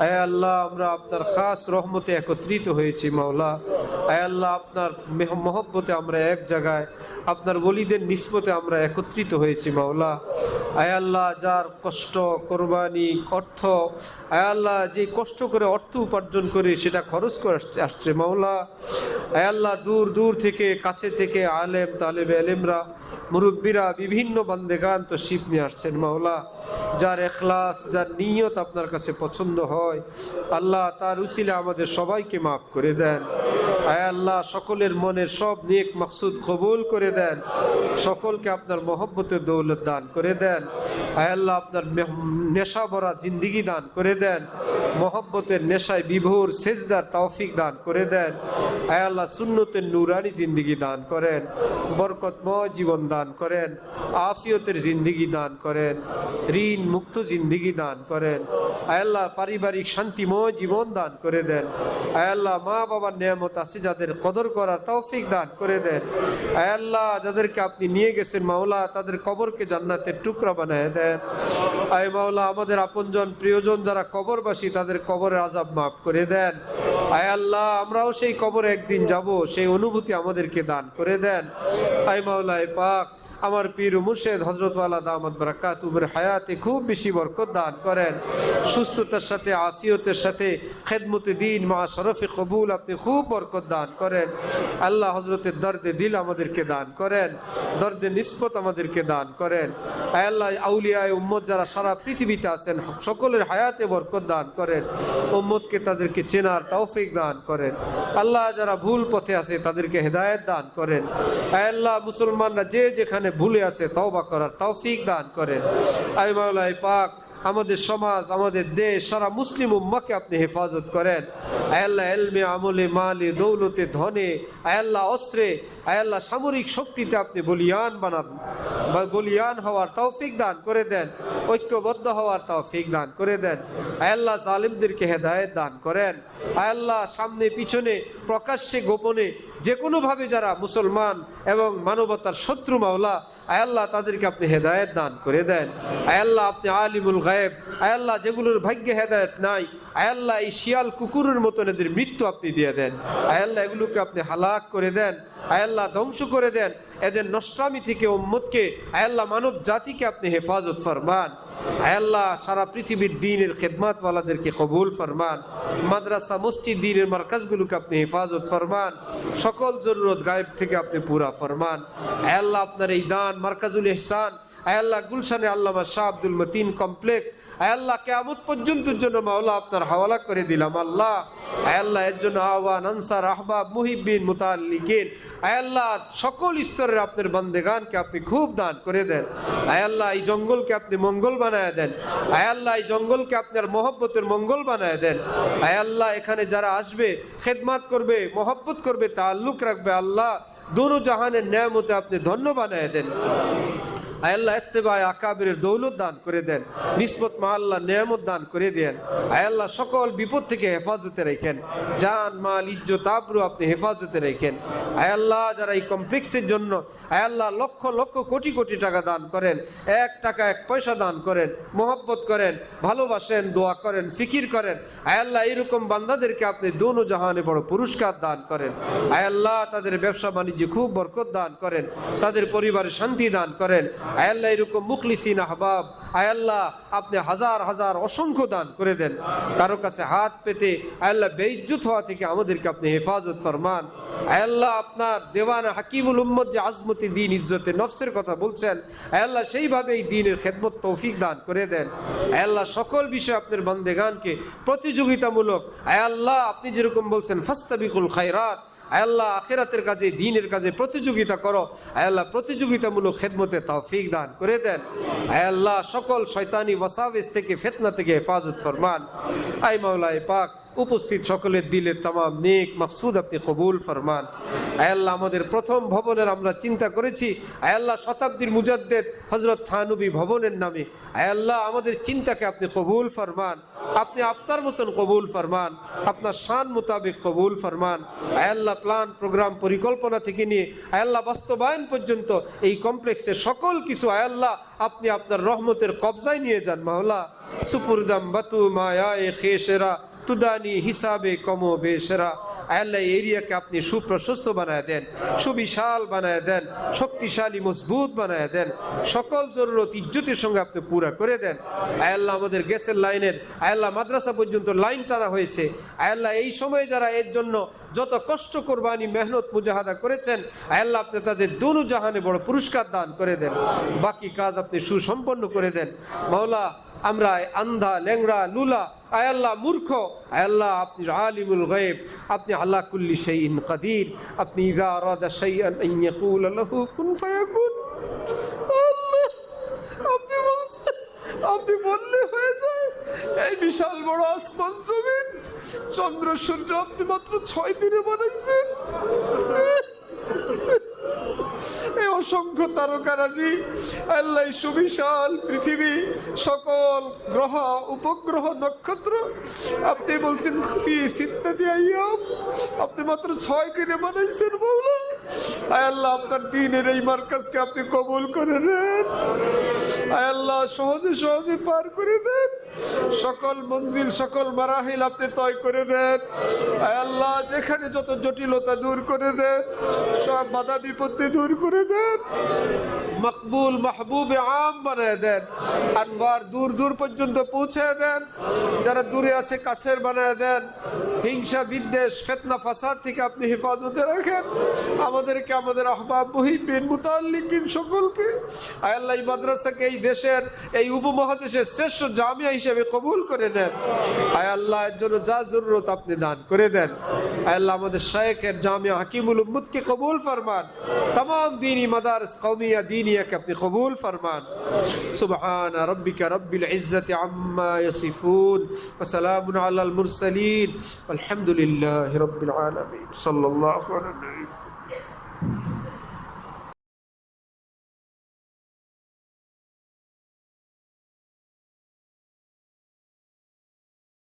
আয় আল্লাহ, আমরা আপনার খাস রহমতে একত্রিত হয়েছি মাওলা। আয় আল্লাহ, আপনার মহব্বতে আমরা এক জায়গায়, আপনার ওলিদের নিসবতে আমরা একত্রিত হয়েছি মাওলা। আয় আল্লাহ, যার কষ্ট, কোরবানি, অর্থ, আয় আল্লাহ যে কষ্ট করে অর্থ উপার্জন করে সেটা খরচ করে আসছে মাওলা। আয় আল্লাহ, দূর দূর থেকে, কাছে থেকে আলেম, তালেবে এলেমরা, মুরব্বীরা, বিভিন্ন বান্দেগান তো শিপ নিয়ে আসছেন মাওলা। যার এখলাস, যার নিয়ত আপনার কাছে পছন্দ হয় আল্লাহ, তার উসিলা আমাদের সবাইকে মাফ করে দেন। আয় আল্লাহ, সকলের মনের সব নেক মাকসুদ কবুল করে দেন। সকলকে আপনার মহব্বতের দৌলত দান করে দেন। আয় আল্লাহ, আপনার নেশা ভরা জিন্দিগি দান করে দেন। মহব্বতের নেশায় বিভোর সেজদার তৌফিক দান করে দেন। আয় আল্লাহ, সুন্নতের নুরানি জিন্দিগি দান করেন। বরকতময় জীবন দান করেন। আফিয়তের জিন্দিগি দান করেন। ঋণ মুক্ত জিন্দিগি দান করেন। আয় আল্লাহ, পারিবারিক শান্তিময় জীবন দান করে দেন। আয় আল্লাহ, মা বাবার নেয়ামত আছে যাদের কদর করার তৌফিক দান করে দেন। আয় আল্লাহ, যাদেরকে আপনি নিয়ে গেছেন মাওলা, তাদের কবরকে জান্নাতের টুকরা বানায় দেন। আয় মাওলা, আমাদের আপনজন প্রিয়জন যারা কবরবাসী তাদের কবরের আযাব মাফ করে দেন। আয় আল্লাহ, আমরাও সেই কবরে একদিন যাব, সেই অনুভূতি আমাদেরকে দান করে দেন। আয় মাওলা পাক, আমার পীর মুর্শিদ হযরত ওয়ালা দামাত বারাকাতুহুর হায়াতে খুব বেশি বরকত দান করেন, সুস্থতার সাথে আফিয়তের সাথে খেদমতে দ্বীন মা শরফে কবুল আপনি খুব বরকত দান করেন। আল্লাহ হযরতের দর্দে দিল আমাদেরকে দান করেন, দর্দে নিসবত আমাদেরকে দান করেন। আল্লাহ আউলিয়ায়ে উম্মত যারা সারা পৃথিবীতে আছেন সকলের হায়াতে বরকত দান করেন, উম্মতকে তাদেরকে চেনার তৌফিক দান করেন। আল্লাহ যারা ভুল পথে আছে তাদেরকে হেদায়েত দান করেন। আল্লাহ মুসলমানরা যে যেখানে ভুলে আছে তওবা করার তৌফিক দান করেন। আয় মাওলা পাক আমাদের সমাজ, আমাদের দেশ, সারা মুসলিম উম্মাহকে আপনি হেফাজত করেন। আয় আল্লাহ ইলমে, আমলে, মালে, দৌলতে, ধনে, আয় আল্লাহ অস্ত্রে, আয় আল্লাহ সামরিক শক্তিতে আপনি বলিয়ান বানান, বলিয়ান হওয়ার তৌফিক দান করে দেন, ঐক্যবদ্ধ হওয়ার তৌফিক দান করে দেন। আয় আল্লাহ জালিমদেরকে হেদায়েত দান করেন। আয় আল্লাহ সামনে পিছনে প্রকাশ্যে গোপনে যে কোনোভাবে যারা মুসলমান এবং মানবতার শত্রু মাওলা, আয় আল্লাহ তাদেরকে আপনি হেদায়েত দান করে দেন। আয় আল্লাহ আপনি আলিমুল গায়েব, আয় আল্লাহ যেগুলোর ভাগ্যে হেদায়েত নাই, আয় আল্লাহ এই শিয়াল কুকুরের মতন এদের মৃত্যু আপনি দিয়ে দেন। আয় আল্লাহ এগুলোকে আপনি হালাক করে দেন, আয় আল্লাহ ধ্বংস করে দেন, এদের নষ্টামি থেকে উম্মতকে, আয় আল্লাহ মানব জাতিকে আপনি হেফাজত ফরমান। আয় আল্লাহ সারা পৃথিবীর দ্বীনের খেদমতওয়ালাদেরকে কবুল ফরমান, মাদ্রাসা মসজিদ দ্বীনের মার্কাজগুলোকে আপনি হেফাজত ফরমান, সকল জরুরত গায়েব থেকে আপনি পুরা ফরমান। আয় আল্লাহ আপনার এই দান মার্কাজুল ইহসান, আয় আল্লাহ গুলশানে আল্লামা শাহ আব্দুল মতিন কমপ্লেক্স, আয় আল্লাহ কিয়ামত পর্যন্তের জন্য মাওলা আপনার হাওয়ালা করে দিলাম আল্লাহ। আয় আল্লাহ এর জন্য আওয়ান, আনসার, আহবাব, মুহিব্বিন, মুতাআল্লিকিন, আয় আল্লাহ সকল স্তরের আপনার বান্দেগানকে আপনি খুব দান করে দেন। আয় আল্লাহ এই জঙ্গলকে আপনি মঙ্গল বানায় দেন। আয় আল্লাহ এই জঙ্গলকে আপনার মহব্বতের মঙ্গল বানায় দেন। আয় আল্লাহ এখানে যারা আসবে, খেদমত করবে, মহব্বত করবে, তাআল্লুক রাখবে, আল্লাহ দোনো জাহানের নেয়ামতে আপনি ধন্য বানায় দেন। আয় আল্লাহ ইত্তেবায়ে আকাবিরের দৌলত দান করে দেন, নিসবত মাআল্লাহ নেয়ামত দান করে দেন। আয় আল্লাহ সকল বিপদ থেকে হেফাজতে রাখেন, জান মাল ইজ্জত আবরু আপনি হেফাজতে রাখেন। আয় আল্লাহ যারা এই কমপ্লেক্সের জন্য আয় আল্লাহ লক্ষ লক্ষ কোটি কোটি টাকা দান করেন, এক টাকা এক পয়সা দান করেন, মোহাব্বত করেন, ভালোবাসেন, দোয়া করেন, ফিকির করেন, আয় আল্লাহ এইরকম বান্দাদেরকে আপনি দোনো জাহানে বড় পুরস্কার দান করেন। আয় আল্লাহ তাদের ব্যবসা বাণিজ্যে খুব বরকত দান করেন, তাদের পরিবারে শান্তি দান করেন। আয় আল্লাহ এরকম মুখলিসিন আহবাব আয় আল্লাহ আপনি হাজার হাজার অসংখ্য দান করে দেন। কারো কাছে হাত পেতে আয় আল্লাহ বেইজ্জত হওয়া থেকে আমাদেরকে আপনি হেফাজত ফরমান। আয় আল্লাহ আপনার দেওয়ান হাকিমুল উম্মত যে আজমতি দ্বীন ইজ্জতে নফসের কথা বলছেন, আয় আল্লাহ সেইভাবে এই দ্বীনের খেদমত তৌফিক দান করে দেন। আয় আল্লাহ সকল বিষয়ে আপনার বান্দেগানকে প্রতিযোগিতামূলক, আয় আল্লাহ আপনি যেরকম বলছেন ফাস্তাবিকুল খায়রাত, আয় আল্লাহ আখিরাতের কাজে, দ্বীনের কাজে প্রতিযোগিতা করো, আয় আল্লাহ প্রতিযোগিতামূলক খেদমতে তৌফিক দান করে দেন। আয় আল্লাহ সকল শয়তানি ওয়াসাওয়াস থেকে, ফিতনা থেকে হেফাজত ফরমান। আয় মাওলা পাক উপস্থিত সকলের দিলের তামাম নেক মাকসুদ আপনি কবুল ফরমান। আয় আল্লাহ আমাদের প্রথম ভবনের আমরা চিন্তা করেছি, আয় আল্লাহ শতাব্দীর মুজাদ্দেদ হযরত থানবী ভবনের নামে, আয় আল্লাহ আমাদের চিন্তাকে আপনি কবুল ফরমান, আপনি আপনার মতন কবুল ফরমান, আপনার শান মোতাবেক কবুল ফরমান। আয় আল্লাহ প্ল্যান, প্রোগ্রাম, পরিকল্পনা থেকে নিয়ে আয় আল্লাহ বাস্তবায়ন পর্যন্ত এই কমপ্লেক্সের সকল কিছু আয় আল্লাহ আপনি আপনার রহমতের কবজায় নিয়ে যান মাওলা। সুপুরদাম বাতু মায়ায়ে খেশেরা তুদানি হিসাবে কমো বেশেরা। আল্লাহ এরিয়াকে আপনি সুপ্রশস্ত বানায় দেন, সুবিশাল বানায় দেন, শক্তিশালী মজবুত বানায় দেন, সকল জরুরত ইজ্জতের সঙ্গে আপনি পুরা করে দেন। আল্লাহ আমাদের গ্যাসের লাইনের আল্লাহ মাদ্রাসা পর্যন্ত লাইন টানা হয়েছে, আল্লাহ এই সময় যারা এর জন্য যত কষ্ট কোরবানি মেহনত মুজাহাদা করেছেন, আল্লাহ আপনি তাদের দুনু জাহানে বড় পুরস্কার দান করে দেন, বাকি কাজ আপনি সুসম্পন্ন করে দেন মাওলা। আমরা আন্ধা, ল্যাংড়া, লুলা, আয় আল্লাহ মূর্খ, আয় আল্লাহ আপনি আলিমুল গায়ব, আপনি আলা কুল্লি শাইইন কাদির, আপনি ইযা আরাদা শাইআন আন ইয়াকুলা লাহু কুন ফায়াকুন। আল্লাহ আপনি বলছেন, আপনি বললে হয়ে যায়। এই বিশাল বড় আসমান জমিন, চন্দ্র সূর্য আপনি মাত্র 6 দিনে বানাইছেন। এই অসংখ্য তারকারাজি আল্লাহ, সুবিশাল পৃথিবী, সকল গ্রহ, উপগ্রহ, নক্ষত্র আপনি বলছেন ফি সিত্তাতি আইয়াম, আপনি মাত্র 6 দিনে বানাইছেন মাওলা। আয় আল্লাহ আপনার দ্বীনের এই মার্কাজকে আপনি কবুল করে নেন। আয় আল্লাহ সহজে সহজে পার করে দেন, সকল মঞ্জিল সকল মারাহিল আপনি তয় করে দেন। আয় আল্লাহ যেখানে যত জটিলতা দূর করে দেন, সব বাধা বিপত্তি দূর করে দেন, মকবুল মাহবুবে আম বানায় দেন, আনবার দূর দূর পর্যন্ত পৌঁছে দেন, যারা দূরে আছে কাছের বানায় দেন, হিংসা বিদ্বেষ ফিতনা ফাসাদ থেকে আপনি হেফাজতে রাখেন আমাদেরকে, আমাদের আহবাব মুহিব্বিন মুতাআল্লিকিন সকলকে। আয় আল্লাহ এই মাদ্রাসাকে এই দেশের এই উপমহাদেশের শ্রেষ্ঠ জামিয়া হিসেবে কবুল করে নেন। আয় আল্লাহ এর জন্য যা জরুরত আপনি দান করে দেন। আয় আল্লাহ আমাদের শায়েখের জামিয়া হাকিমুল উম্মতকে কবুল ফরমান, तमाम दीनी मदारस कौमिया दीनिया के अपने कबूल फरमान। सुबहान रब्बिका रब्बिल इज्जति अम्मा यसिफून व सलामुन अलल मुरसलीन वल्हम्दुलिल्लाहि रब्बिल आलमीन। सल्लल्लाहु अलैहि